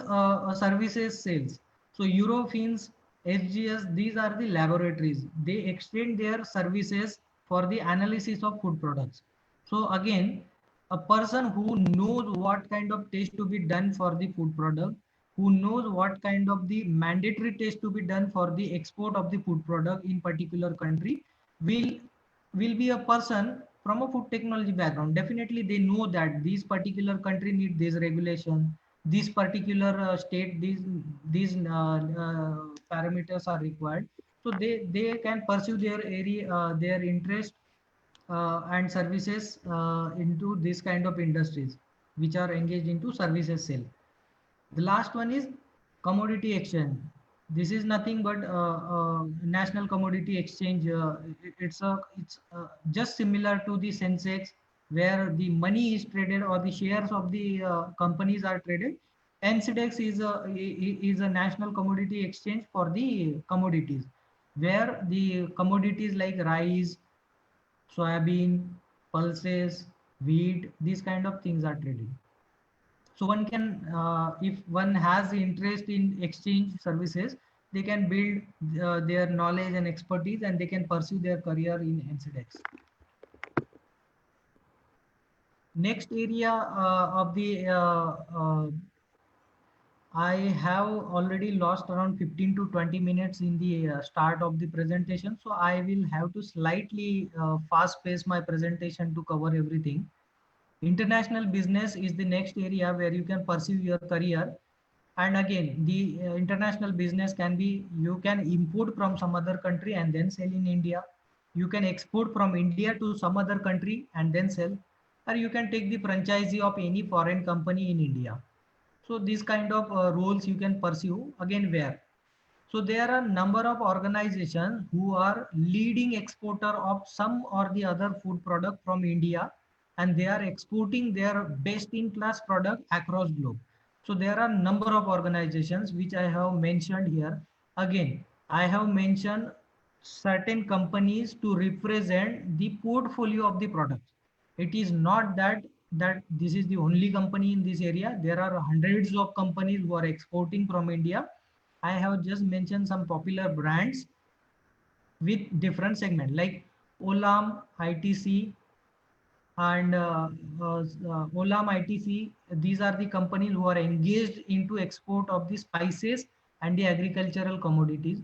Speaker 2: services sales. So Eurofins, SGS, these are the laboratories. They extend their services for the analysis of food products. So again, a person who knows what kind of test to be done for the food product, who knows what kind of the mandatory test to be done for the export of the food product in particular country, will will be a person from a food technology background. Definitely they know that this particular country need this regulation, this particular state, these parameters are required. So they can pursue their area, their interest and services into this kind of industries which are engaged into services sale. The last one is commodity exchange. This is nothing but national commodity exchange. It's just similar to the Sensex, where the money is traded or the shares of the companies are traded. NCDEX is a national commodity exchange for the commodities, where the commodities like rice, soybean, pulses, wheat, these kind of things are traded. So one can, if one has interest in exchange services, they can build their knowledge and expertise, and they can pursue their career in NCDEX. Next area of the I have already lost around 15 to 20 minutes in the start of the presentation. So I will have to slightly fast pace my presentation to cover everything. International business is the next area where you can pursue your career. And again, the international business can be, you can import from some other country and then sell in India. You can export from India to some other country and then sell, or you can take the franchisee of any foreign company in India. So these kind of roles you can pursue again where. So there are a number of organizations who are leading exporter of some or the other food product from India, and they are exporting their best in class product across globe. So there are number of organizations which I have mentioned here. Again, I have mentioned certain companies to represent the portfolio of the products. It is not that this is the only company in this area. There are hundreds of companies who are exporting from India. I have just mentioned some popular brands with different segment like Olam, ITC, and Olam, ITC. These are the companies who are engaged into export of the spices and the agricultural commodities.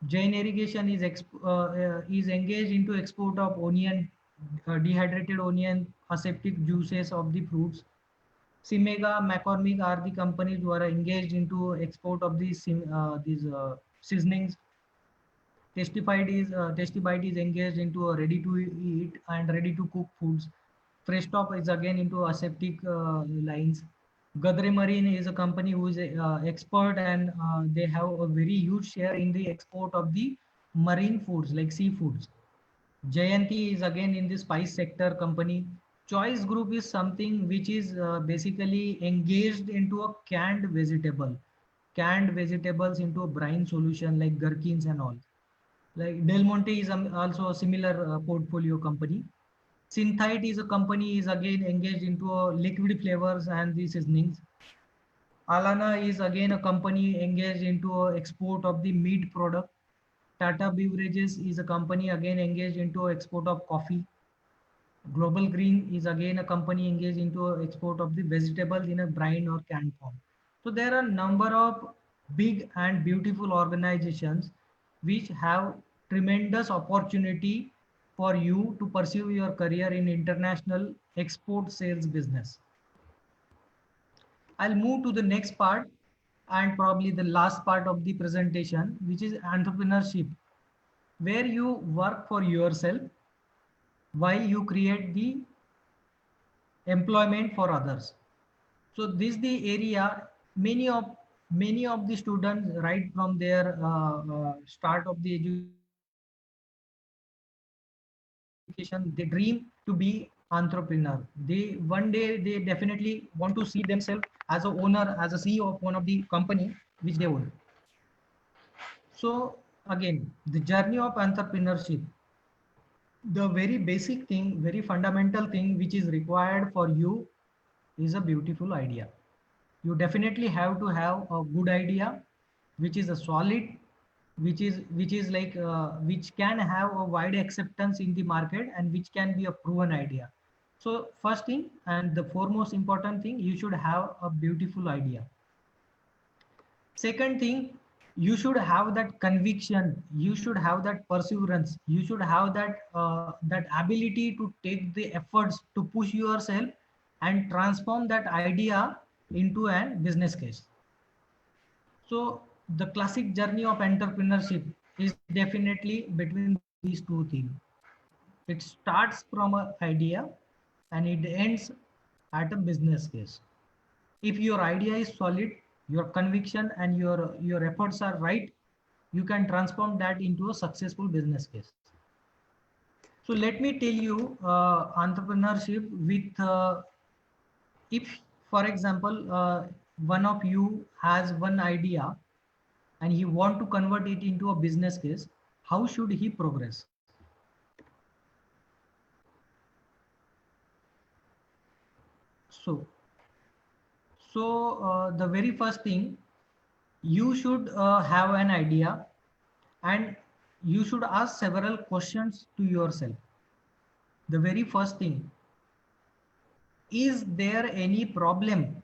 Speaker 2: Jain Irrigation is engaged into export of onion, dehydrated onion, aseptic juices of the fruits. Simega, McCormick are the companies who are engaged into export of these seasonings. Tasty Bite is engaged into a ready to eat and ready to cook foods. Fresh Top is again into aseptic lines. Gadre Marine is a company who is expert, and they have a very huge share in the export of the marine foods like seafoods. Jayanti is again in the spice sector company. Choice Group is something which is basically engaged into a canned vegetables into a brine solution like gherkins and all. Like Del Monte is also a similar portfolio company. Synthite is a company is again engaged into liquid flavors and the seasonings. Alana is again a company engaged into export of the meat product. Tata Beverages is a company again engaged into export of coffee. Global Green is again a company engaged into export of the vegetables in a brine or canned form. So there are a number of big and beautiful organizations which have tremendous opportunity for you to pursue your career in international export sales business. I'll move to the next part and probably the last part of the presentation, which is entrepreneurship, where you work for yourself while you create the employment for others. So this the area many of the students right from their start of the education, they dream to be entrepreneur. They one day they definitely want to see themselves as a owner, as a CEO of one of the company which they own. So again, the journey of entrepreneurship, the very basic thing, very fundamental thing which is required for you is a beautiful idea. You definitely have to have a good idea, which is a solid, which is like which can have a wide acceptance in the market and which can be a proven idea. So first thing and the foremost important thing, you should have a beautiful idea. Second thing, you should have that conviction, you should have that perseverance, you should have that ability to take the efforts to push yourself and transform that idea into a business case. So the classic journey of entrepreneurship is definitely between these two things. It starts from an idea and it ends at a business case. If your idea is solid, your conviction and your efforts are right, you can transform that into a successful business case. So let me tell you entrepreneurship with if for example one of you has one idea and he want to convert it into a business case, how should he progress? So so the very first thing, you should have an idea and you should ask several questions to yourself. The very first thing, is there any problem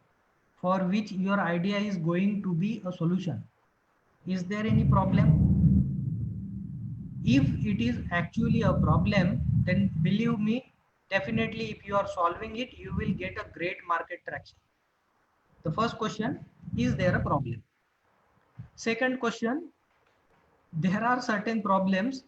Speaker 2: for which your idea is going to be a solution? Is there any problem? If it is actually a problem, then believe me, definitely if you are solving it, you will get a great market traction. The first question, is there a problem? Second question, there are certain problems,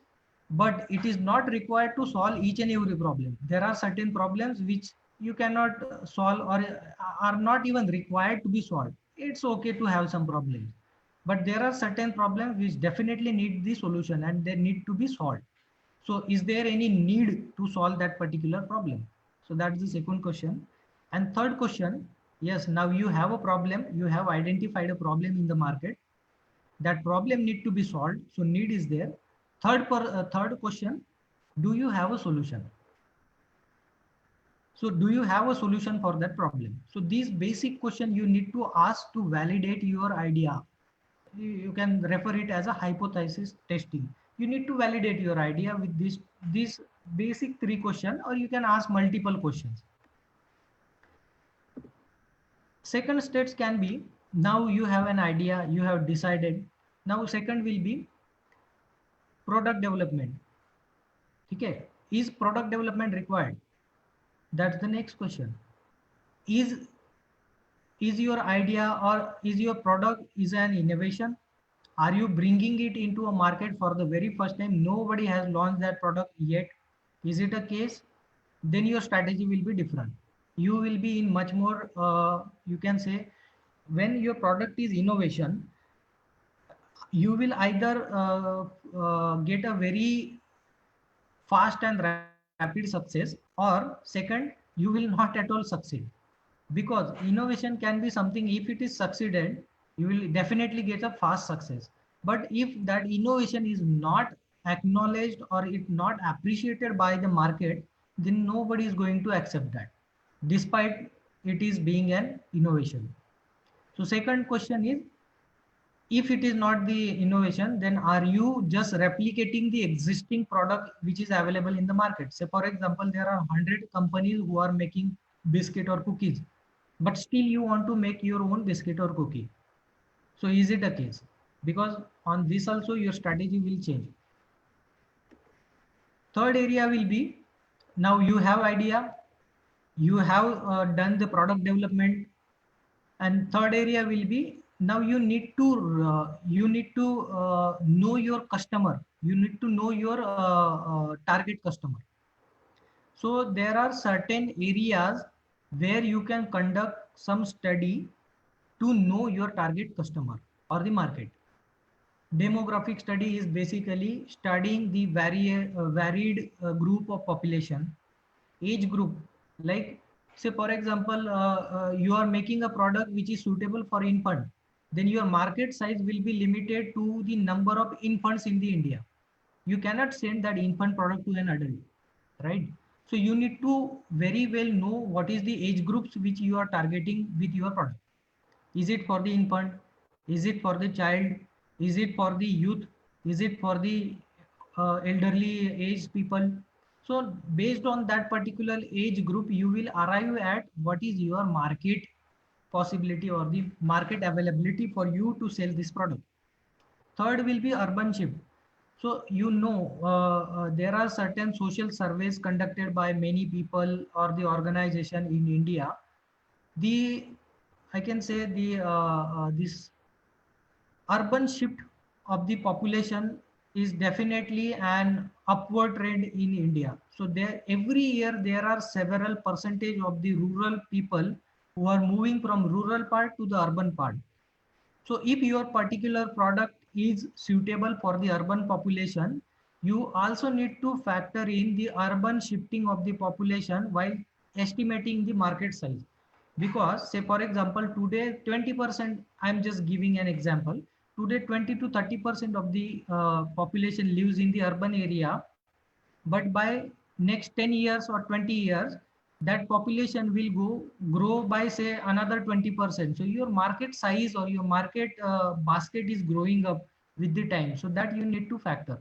Speaker 2: but it is not required to solve each and every problem. There are certain problems which you cannot solve or are not even required to be solved. It's okay to have some problems, but there are certain problems which definitely need the solution and they need to be solved. So is there any need to solve that particular problem? So that's the second question. And third question, yes, now you have a problem, you have identified a problem in the market, that problem need to be solved, so need is there. Third question, do you have a solution? So do you have a solution for that problem? So these basic question you need to ask to validate your idea. You can refer it as a hypothesis testing. You need to validate your idea with this basic three question, or you can ask multiple questions. Second steps can be, now you have an idea, you have decided. Now second will be product development. Okay, is product development required? That's the next question. Is is your idea or is your product is an innovation? Are you bringing it into a market for the very first time? Nobody has launched that product yet. Is it a case? Then your strategy will be different. You will be in much more, you can say, when your product is innovation, you will either get a very fast and rapid success, or second, you will not at all succeed. Because innovation can be something, if it is succeeded, you will definitely get a fast success. But if that innovation is not acknowledged or it not appreciated by the market, then nobody is going to accept that, despite it is being an innovation. So second question is, if it is not the innovation, then are you just replicating the existing product which is available in the market? Say for example, there are 100 companies who are making biscuit or cookies, but still you want to make your own biscuit or cookie. So is it a case? Because on this also your strategy will change. Third area will be, now you have idea, you have done the product development, and third area will be, now you need to know your customer, you need to know your target customer. So there are certain areas where you can conduct some study to know your target customer or the market. Demographic study is basically studying the varied group of population, age group. Like say for example, you are making a product which is suitable for infant, then your market size will be limited to the number of infants in the India. You cannot send that infant product to an adult, right? So you need to very well know what is the age groups which you are targeting with your product. Is it for the infant? Is it for the child? Is it for the youth? Is it for the elderly age people? So based on that particular age group, you will arrive at what is your market possibility or the market availability for you to sell this product. Third will be urban shift. So you know, there are certain social surveys conducted by many people or the organization in India. The I can say the this urban shift of the population is definitely an upward trend in India. So there every year there are several percentage of the rural people who are moving from rural part to the urban part. So if your particular product is suitable for the urban population, you also need to factor in the urban shifting of the population while estimating the market size. Because say for example, today 20%, I'm just giving an example, today 20 to 30% of the population lives in the urban area, but by next 10 years or 20 years, that population will grow by say another 20%. So your market size or your market basket is growing up with the time, so that you need to factor.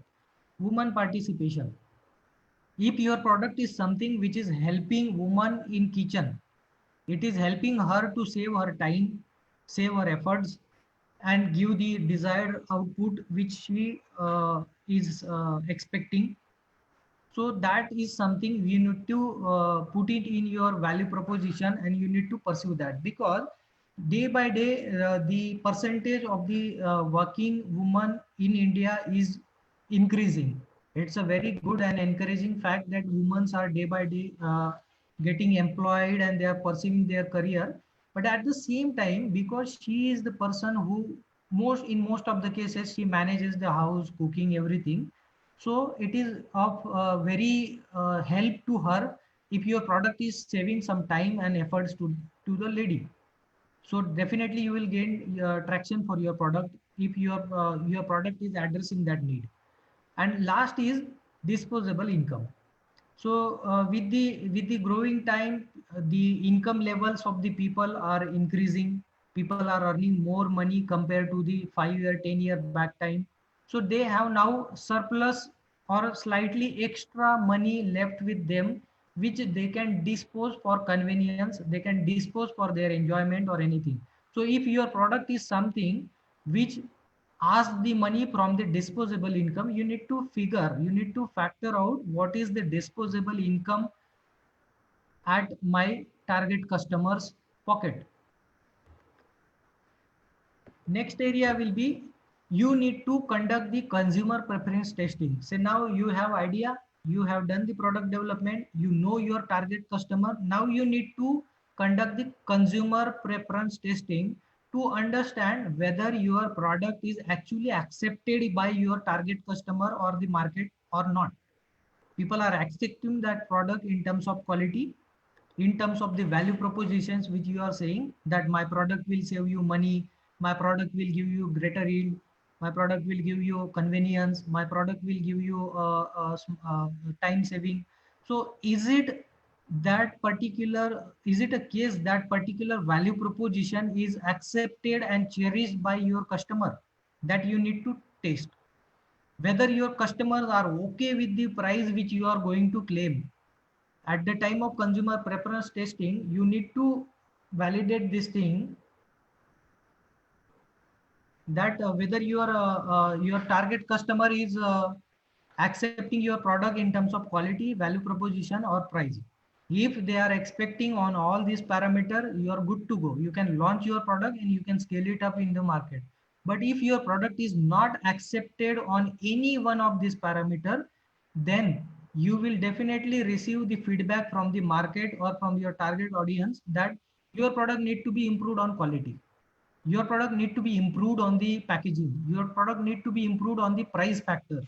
Speaker 2: Woman participation, if your product is something which is helping woman in kitchen, it is helping her to save her time, save her efforts, and give the desired output which she is expecting. So that is something you need to put it in your value proposition, and you need to pursue that, because day by day the percentage of the working woman in India is increasing. It's a very good and encouraging fact that women are day by day getting employed and they are pursuing their career. But at the same time, because she is the person who most of the cases she manages the house, cooking, everything, so it is of very help to her if your product is saving some time and efforts to the lady. So definitely you will gain traction for your product if your product is addressing that need. And last is disposable income. So with the growing time, the income levels of the people are increasing. People are earning more money compared to the 5 year, 10 year back time. So they have now surplus or slightly extra money left with them, which they can dispose for convenience. They can dispose for their enjoyment or anything. So if your product is something which ask the money from the disposable income, you need to factor out what is the disposable income at my target customer's pocket. Next area will be you need to conduct the consumer preference testing. So now you have idea, you have done the product development, you know your target customer. Now you need to conduct the consumer preference testing to understand whether your product is actually accepted by your target customer or the market or not. People are accepting that product in terms of quality, in terms of the value propositions which you are saying that my product will save you money, my product will give you greater yield, my product will give you convenience, my product will give you time saving. So is it a case that particular value proposition is accepted and cherished by your customer? That you need to test whether your customers are okay with the price which you are going to claim. At the time of consumer preference testing, you need to validate this thing that whether your target customer is accepting your product in terms of quality, value proposition or price. If they are expecting on all these parameters, you are good to go. You can launch your product and you can scale it up in the market. But if your product is not accepted on any one of these parameters, then you will definitely receive the feedback from the market or from your target audience that your product need to be improved on quality, your product need to be improved on the packaging, your product need to be improved on the price factor.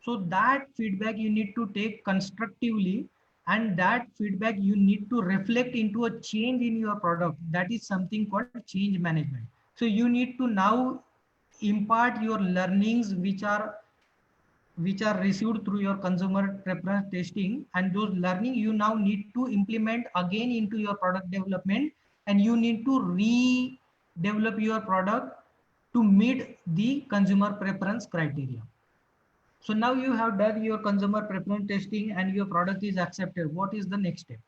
Speaker 2: So that feedback you need to take constructively, and that feedback you need to reflect into a change in your product. That is something called change management. So you need to now impart your learnings which are received through your consumer preference testing, and those learning you now need to implement again into your product development, and you need to redevelop your product to meet the consumer preference criteria. So now you have done your consumer preference testing and your product is accepted. What is the next step?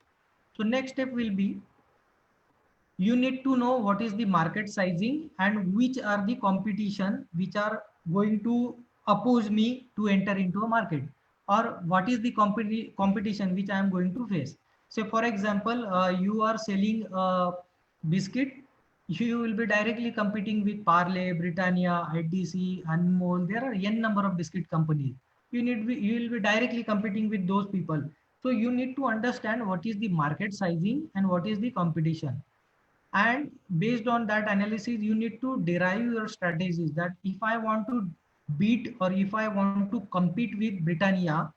Speaker 2: So next step will be you need to know what is the market sizing and which are the competition which are going to oppose me to enter into a market, or what is the competition which I am going to face. So for example, you are selling a biscuit, you will be directly competing with Parle, Britannia, ITC, Anmol. There are n number of biscuit companies. You will be directly competing with those people. So you need to understand what is the market sizing and what is the competition, and based on that analysis you need to derive your strategies that if I want to beat or if I want to compete with Britannia,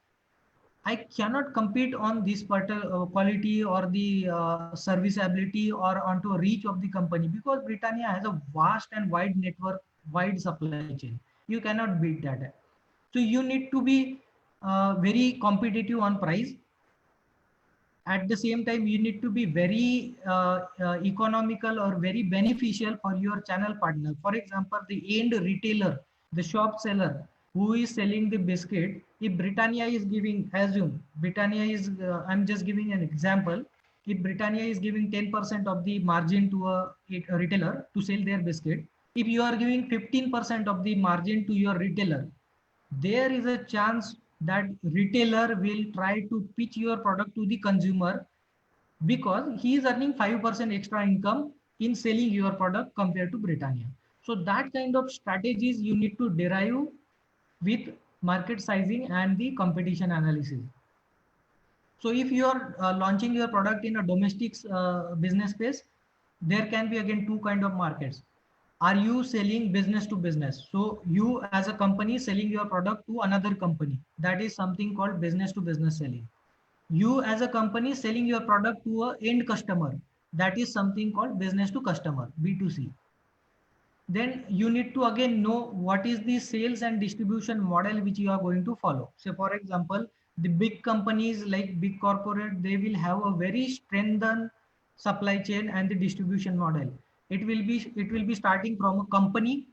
Speaker 2: I cannot compete on this quality or the serviceability or onto a reach of the company, because Britannia has a vast and wide network, wide supply chain. You cannot beat that. So you need to be very competitive on price. At the same time, you need to be very economical or very beneficial for your channel partner. For example, the end retailer, the shop seller who is selling the biscuit, if Britannia is giving, assume Britannia is, I'm just giving an example, if Britannia is giving 10% of the margin to a retailer to sell their biscuit, if you are giving 15% of the margin to your retailer, there is a chance that retailer will try to pitch your product to the consumer because he is earning 5% extra income in selling your product compared to Britannia. So that kind of strategies you need to derive with market sizing and the competition analysis. So if you are launching your product in a domestic business space, there can be again two kind of markets. Are you selling business to business? So you as a company selling your product to another company, that is something called business to business selling. You as a company selling your product to a end customer, that is something called business to customer, B2C. Then you need to again know what is the sales and distribution model which you are going to follow. So for example, the big companies like big corporate, they will have a very strengthened supply chain and the distribution model. It will be starting from a company,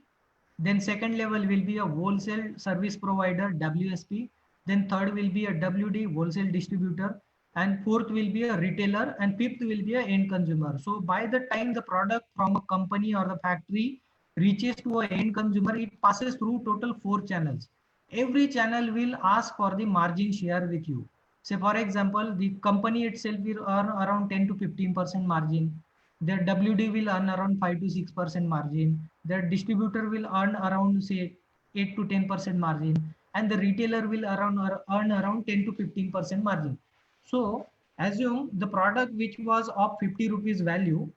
Speaker 2: then second level will be a wholesale service provider, WSP, then third will be a WD, wholesale distributor, and fourth will be a retailer, and fifth will be a end consumer. So by the time the product from a company or the factory reaches to an end consumer, it passes through total 4 channels. Every channel will ask for the margin share with you. Say for example, the company itself will earn around 10 to 15% margin. Their WD will earn around 5 to 6% margin. the distributor will earn around say 8 to 10% margin, and the retailer will earn around 10 to 15% margin. So assume the product which was of 50 rupees value,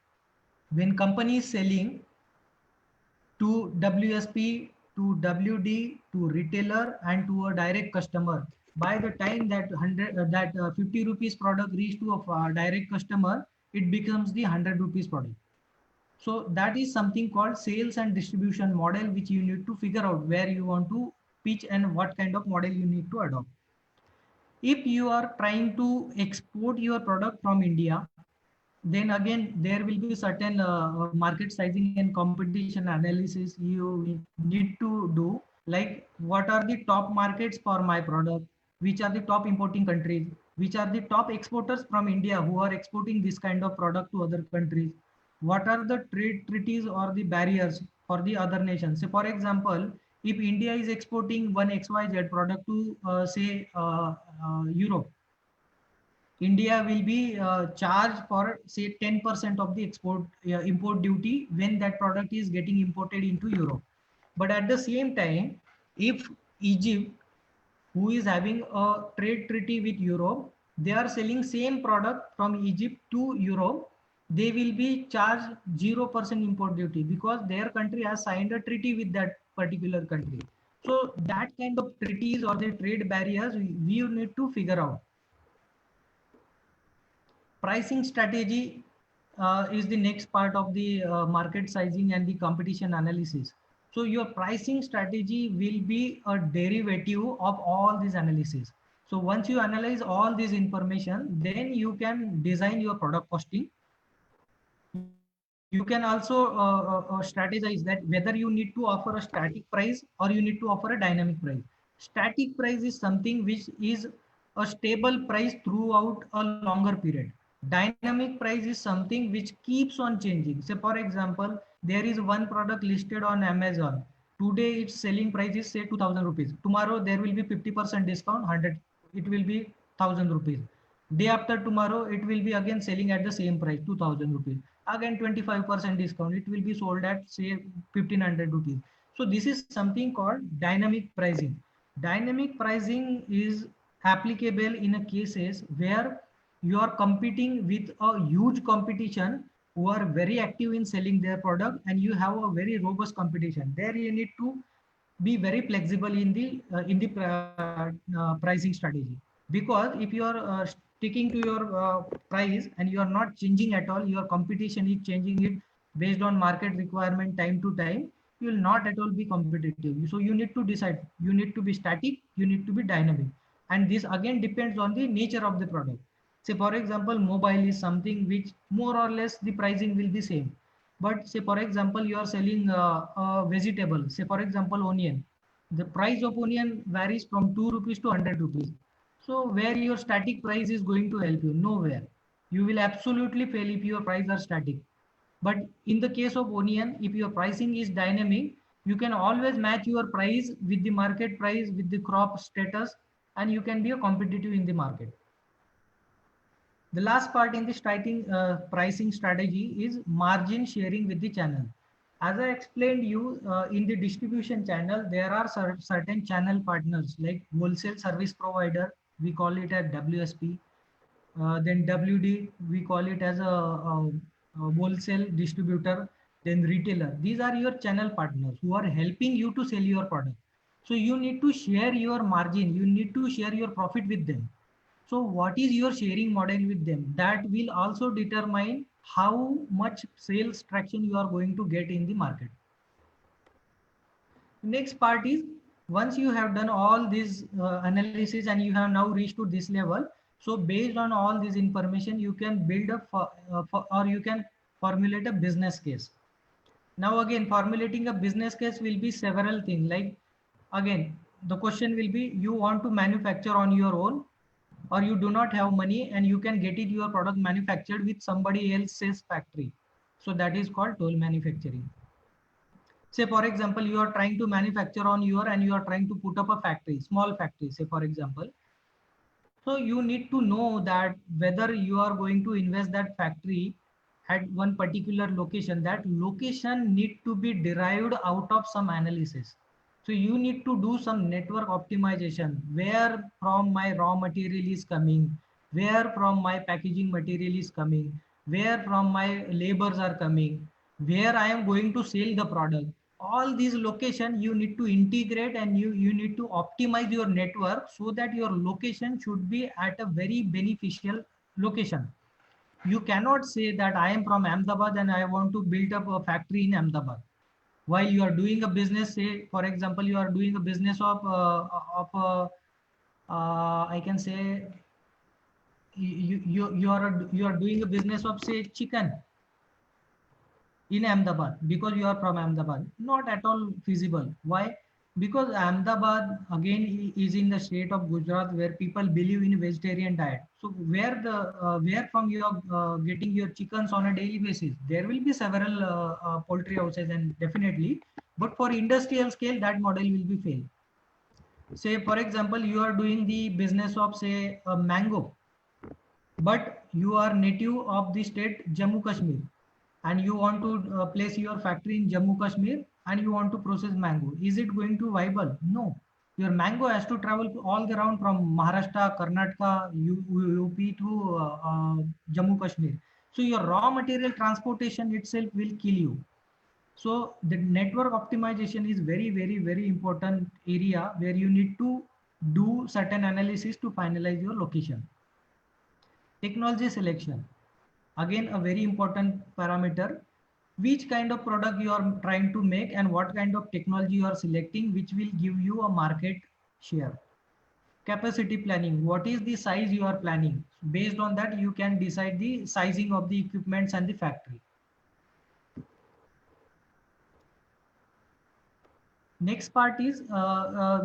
Speaker 2: when company is selling to WSP, to WD, to retailer, and to a direct customer. By the time that 50 rupees product reach to a direct customer, it becomes the 100 rupees product. So that is something called sales and distribution model, which you need to figure out where you want to pitch and what kind of model you need to adopt. If you are trying to export your product from India, then again there will be certain market sizing and competition analysis you need to do, like what are the top markets for my product, which are the top importing countries, which are the top exporters from India who are exporting this kind of product to other countries, what are the trade treaties or the barriers for the other nations. So for example, if India is exporting one XYZ product to say Europe, India will be charged for say 10% of the import duty when that product is getting imported into Europe. But at the same time, if Egypt, who is having a trade treaty with Europe, they are selling same product from Egypt to Europe, they will be charged 0% import duty because their country has signed a treaty with that particular country. So that kind of treaties or the trade barriers we need to figure out. Pricing strategy is the next part of the market sizing and the competition analysis. So your pricing strategy will be a derivative of all these analysis. So once you analyze all this information, then you can design your product costing. You can also strategize that whether you need to offer a static price or you need to offer a dynamic price. Static price is something which is a stable price throughout a longer period. Dynamic price is something which keeps on changing. Say for example, there is one product listed on Amazon. Today its selling price is say 2000 rupees. Tomorrow there will be 50% discount, 100, it will be 1000 rupees. Day after tomorrow, it will be again selling at the same price, 2000 rupees. Again 25% discount, it will be sold at say 1500 rupees. So this is something called dynamic pricing. Dynamic pricing is applicable in a cases where you are competing with a huge competition who are very active in selling their product, and you have a very robust competition. There you need to be very flexible in the pricing strategy, because if you are sticking to your price and you are not changing at all, your competition is changing it based on market requirement time to time, you will not at all be competitive. So you need to decide, you need to be static, you need to be dynamic, and this again depends on the nature of the product. Say for example, mobile is something which more or less the pricing will be same. But say for example, you are selling a vegetable, say for example onion, the price of onion varies from 2 rupees to 100 rupees. So where your static price is going to help you? Nowhere. You will absolutely fail if your price are static. But in the case of onion, if your pricing is dynamic, you can always match your price with the market price, with the crop status, and you can be a competitive in the market. The last part in the pricing strategy is margin sharing with the channel. As I explained you, in the distribution channel, there are certain channel partners like wholesale service provider, we call it as WSP. Then WD, we call it as a wholesale distributor, then retailer. These are your channel partners who are helping you to sell your product. So you need to share your margin, you need to share your profit with them. So what is your sharing model with them? That will also determine how much sales traction you are going to get in the market. Next part is, once you have done all this analysis and you have now reached to this level, so based on all this information, you can build or you can formulate a business case. Now again, formulating a business case will be several things. Like again, the question will be, you want to manufacture on your own, or you do not have money and you can get it your product manufactured with somebody else's factory. So that is called toll manufacturing. Say for example, you are trying to manufacture on your and you are trying to put up a factory, small factory, say for example. So you need to know that whether you are going to invest that factory at one particular location, that location need to be derived out of some analysis. So you need to do some network optimization, where from my raw material is coming, where from my packaging material is coming, where from my labors are coming, where I am going to sell the product. All these location you need to integrate, and you need to optimize your network so that your location should be at a very beneficial location. You cannot say that I am from Ahmedabad and I want to build up a factory in Ahmedabad. While you are doing a business, say for example, you are doing a business of I can say you are doing a business of say chicken in Ahmedabad because you are from Ahmedabad. Not at all feasible. Why? Because Ahmedabad again is in the state of Gujarat where people believe in vegetarian diet. So where from you are getting your chickens on a daily basis? There will be several poultry houses and definitely, but for industrial scale that model will be fail. Say for example, you are doing the business of say a mango, but you are native of the state Jammu Kashmir, and you want to place your factory in Jammu Kashmir and you want to process mango. Is it going to viable? No. Your mango has to travel all around from Maharashtra, Karnataka, UP to Jammu Kashmir. So your raw material transportation itself will kill you. So the network optimization is very, very, very important area where you need to do certain analysis to finalize your location. Technology selection, again a very important parameter. Which kind of product you are trying to make and what kind of technology you are selecting, which will give you a market share. Capacity planning, what is the size you are planning? Based on that you can decide the sizing of the equipments and the factory. Next part is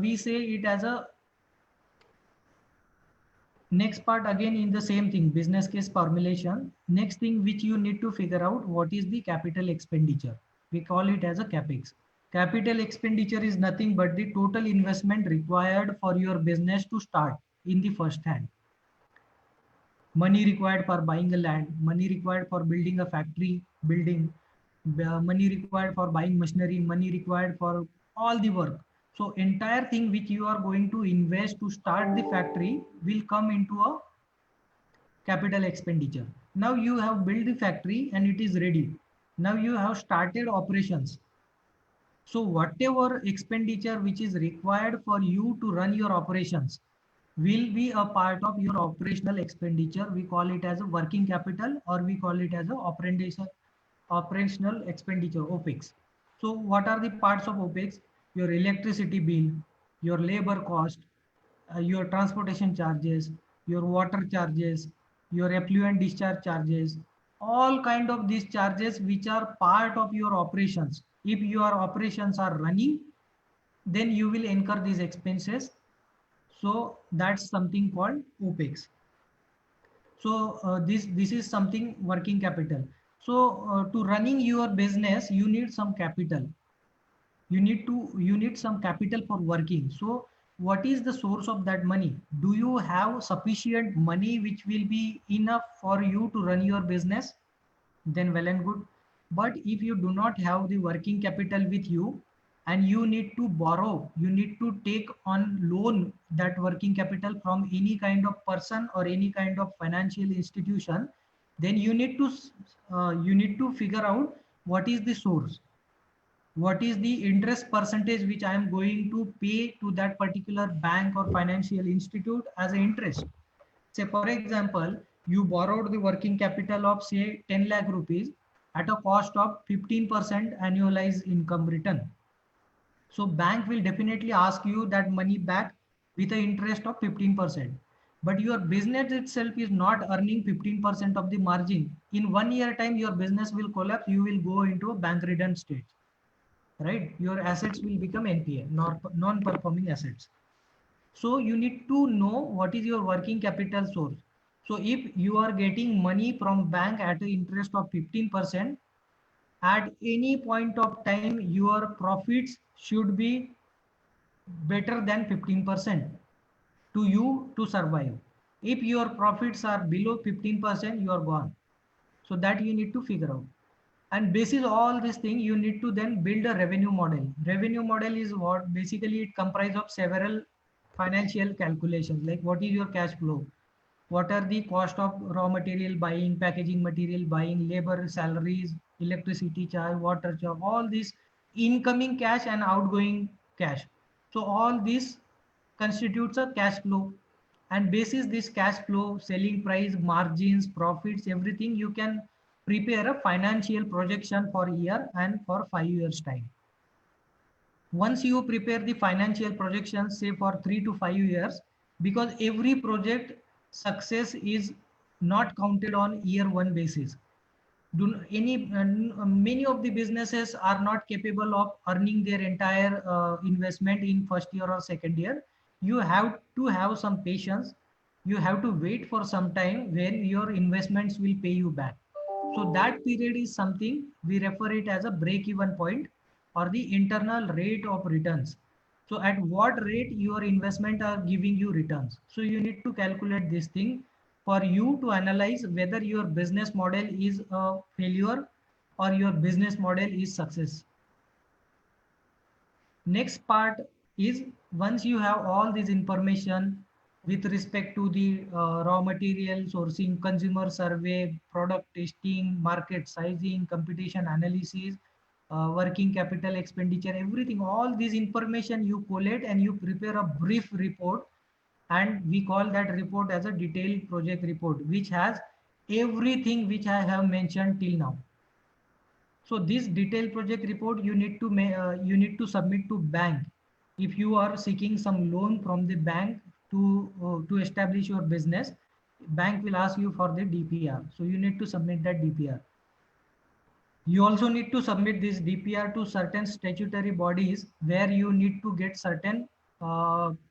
Speaker 2: we say it as a next part, again in the same thing, business case formulation. Next thing which you need to figure out, what is the capital expenditure. We call it as a capex. Capital expenditure is nothing but the total investment required for your business to start in the first hand. Money required for buying a land, money required for building a factory building, money required for buying machinery, money required for all the work. So entire thing which you are going to invest to start the factory will come into a capital expenditure. Now you have built the factory and it is ready. Now you have started operations. So whatever expenditure which is required for you to run your operations will be a part of your operational expenditure. We call it as a working capital, or we call it as a operational expenditure, OPEX. So what are the parts of OPEX? Your electricity bill, your labor cost, your transportation charges, your water charges, your effluent discharge charges, all kind of these charges which are part of your operations. If your operations are running, then you will incur these expenses. So that's something called OPEX. So this is something working capital. So to running your business, you need some capital. You need some capital for working. So what is the source of that money? Do you have sufficient money which will be enough for you to run your business? Then well and good. But if you do not have the working capital with you and you need to borrow, you need to take on loan that working capital from any kind of person or any kind of financial institution, then you need to figure out what is the source, what is the interest percentage which I am going to pay to that particular bank or financial institute as an interest. Say for example, you borrowed the working capital of say 10 lakh rupees at a cost of 15% annualized income return. So bank will definitely ask you that money back with an interest of 15%. But your business itself is not earning 15% of the margin. In 1 year time, your business will collapse. You will go into a bank ridden stage, right? Your assets will become NPA, non-performing assets. So you need to know what is your working capital source. So if you are getting money from bank at an interest of 15%, at any point of time, your profits should be better than 15% to you to survive. If your profits are below 15%, you are gone. So that you need to figure out. And basis all this thing, you need to then build a revenue model. Revenue model is what basically it comprises of several financial calculations, like what is your cash flow, what are the cost of raw material buying, packaging material buying, labor, salaries, electricity charge, water charge, all this incoming cash and outgoing cash. So all this constitutes a cash flow. And basis this cash flow, selling price, margins, profits, everything, you can prepare a financial projection for a year and for 5 years time. Once you prepare the financial projections, say for 3 to 5 years, because every project success is not counted on year one basis. Many of the businesses are not capable of earning their entire investment in first year or second year. You have to have some patience. You have to wait for some time when your investments will pay you back. So that period is something we refer it as a break even point or the internal rate of returns. So at what rate your investment are giving you returns. So you need to calculate this thing for you to analyze whether your business model is a failure or your business model is success. Next part is, once you have all this information with respect to the raw material sourcing, consumer survey, product testing, market sizing, competition analysis, working capital expenditure, everything, all this information you collate and you prepare a brief report, and we call that report as a detailed project report, which has everything which I have mentioned till now. So this detailed project report you need to submit to bank. If you are seeking some loan from the bank to establish your business, bank will ask you for the DPR. So you need to submit that DPR. You also need to submit this DPR to certain statutory bodies where you need to get certain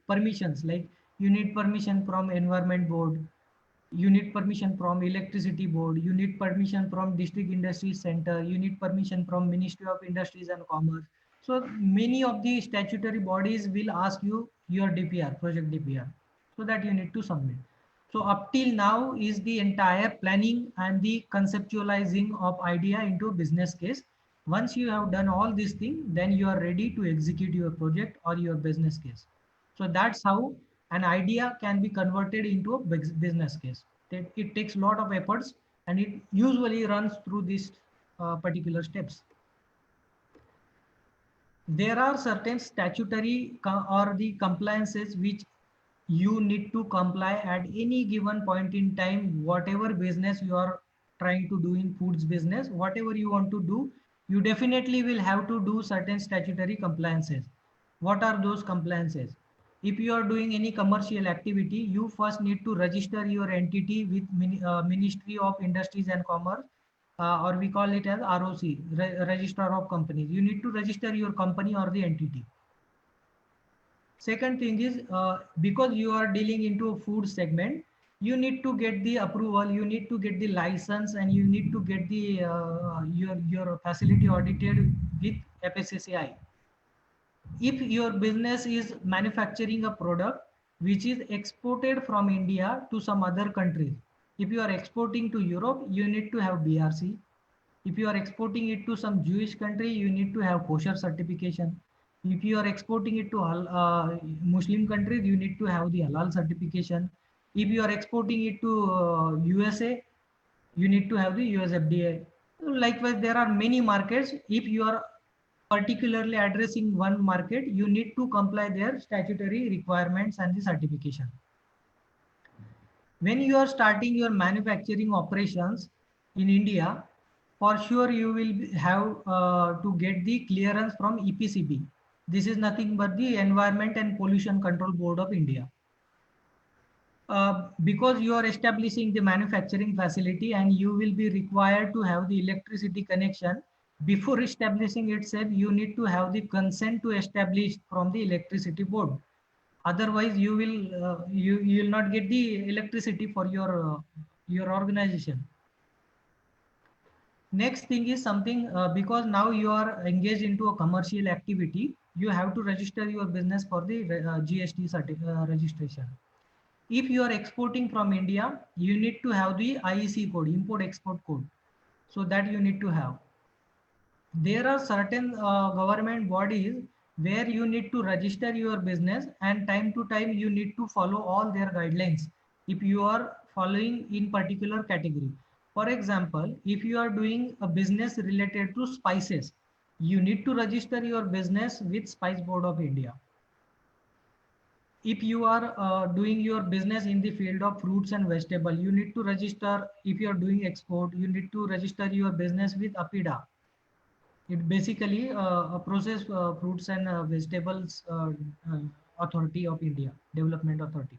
Speaker 2: permissions, like you need permission from Environment Board, you need permission from Electricity Board, you need permission from District Industry Center, you need permission from Ministry of Industries and Commerce. So many of the statutory bodies will ask you your DPR, project DPR, so that you need to submit. So up till now is the entire planning and the conceptualizing of idea into business case. Once you have done all these things, then you are ready to execute your project or your business case. So that's how an idea can be converted into a business case. It takes a lot of efforts, and it usually runs through these particular steps. There are certain statutory or the compliances which you need to comply at any given point in time. Whatever business you are trying to do in foods business, whatever you want to do, you definitely will have to do certain statutory compliances. What are those compliances? If you are doing any commercial activity, you first need to register your entity with Ministry of Industries and Commerce, or we call it as ROC, Registrar of Companies. You need to register your company or the entity. Second thing is, because you are dealing into a food segment, you need to get the approval, you need to get the license, and you need to get the your facility audited with FSSAI. If your business is manufacturing a product which is exported from India to some other countries, if you are exporting to Europe, you need to have BRC. If you are exporting it to some Jewish country, you need to have kosher certification. If you are exporting it to Muslim countries, you need to have the halal certification. If you are exporting it to USA, you need to have the US FDA. Likewise, there are many markets. If you are particularly addressing one market, you need to comply their statutory requirements and the certification. When you are starting your manufacturing operations in India, for sure you will have to get the clearance from EPCB. This is nothing but the Environment and Pollution Control Board of India. Because you are establishing the manufacturing facility and you will be required to have the electricity connection, before establishing itself, you need to have the consent to establish from the electricity board. Otherwise, you will not get the electricity for your organization. Next thing is something, because now you are engaged into a commercial activity, you have to register your business for the GST registration. If you are exporting from India, you need to have the IEC code, import export code. So that you need to have. There are certain government bodies where you need to register your business, and time to time you need to follow all their guidelines if you are following in particular category. For example, if you are doing a business related to spices, you need to register your business with Spice Board of India. If you are doing your business in the field of fruits and vegetable, you need to register. If you are doing export, you need to register your business with APIDA. It basically a process fruits and vegetables uh, authority of India, development authority.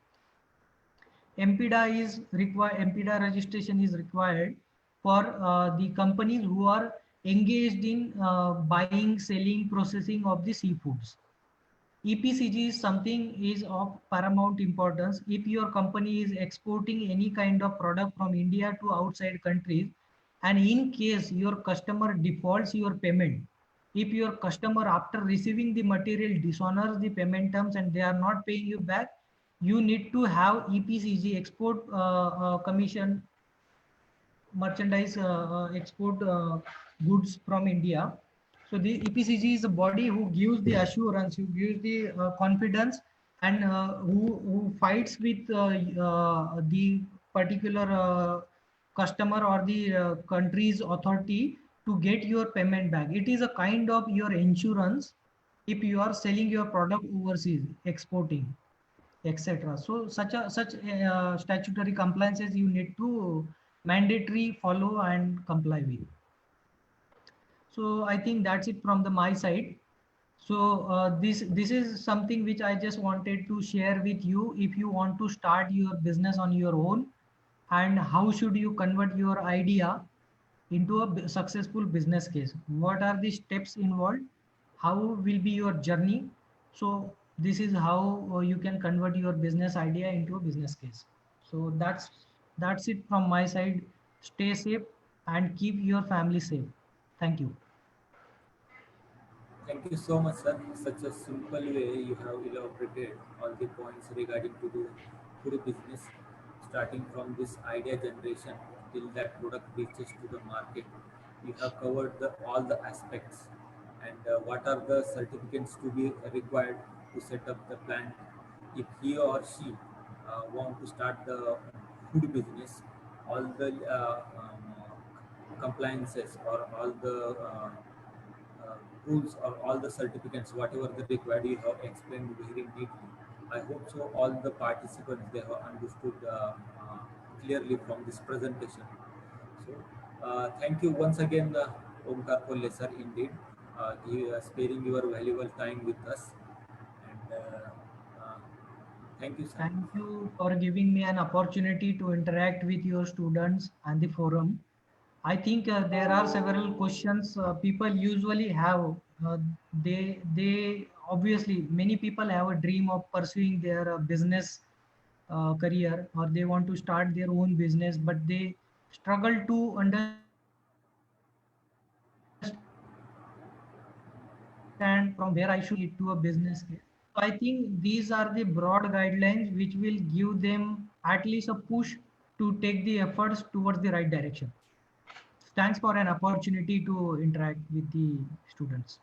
Speaker 2: MPDA is required. MPDA registration is required for the companies who are engaged in buying, selling, processing of the seafoods. EPCG is something is of paramount importance. If your company is exporting any kind of product from India to outside countries, and in case your customer defaults your payment, if your customer after receiving the material dishonors the payment terms and they are not paying you back, you need to have EPCG, export commission, merchandise export goods from India. So the EPCG is a body who gives the assurance, who gives the confidence, and who fights with the particular customer or the country's authority to get your payment back. It is a kind of your insurance if you are selling your product overseas, exporting, etc. So such statutory compliances you need to mandatory follow and comply with. So I think that's it from the my side. So this is something which I just wanted to share with you. If you want to start your business on your own, and how should you convert your idea into a successful business case? What are the steps involved? How will be your journey? So this is how you can convert your business idea into a business case. So that's it from my side. Stay safe and keep your family safe. Thank you.
Speaker 1: Thank you so much, sir. Such a simple way you have elaborated all the points regarding to the food business, starting from this idea generation till that product reaches to the market. You have covered all the aspects and what are the certificates to be required to set up the plant if he or she want to start the food business. All the compliances or all the uh, rules or all the certificates, whatever the required, you have explained very neatly. I hope so. All the participants they have understood clearly from this presentation. So, thank you once again, Omkar Kolle sir, indeed, sparing your valuable time with us. And thank you, sir.
Speaker 2: Thank you for giving me an opportunity to interact with your students and the forum. I think there are several questions people usually have. They obviously many people have a dream of pursuing their business career, or they want to start their own business, but they struggle to understand from where I should it to a business case. So I think these are the broad guidelines which will give them at least a push to take the efforts towards the right direction. Thanks for an opportunity to interact with the students.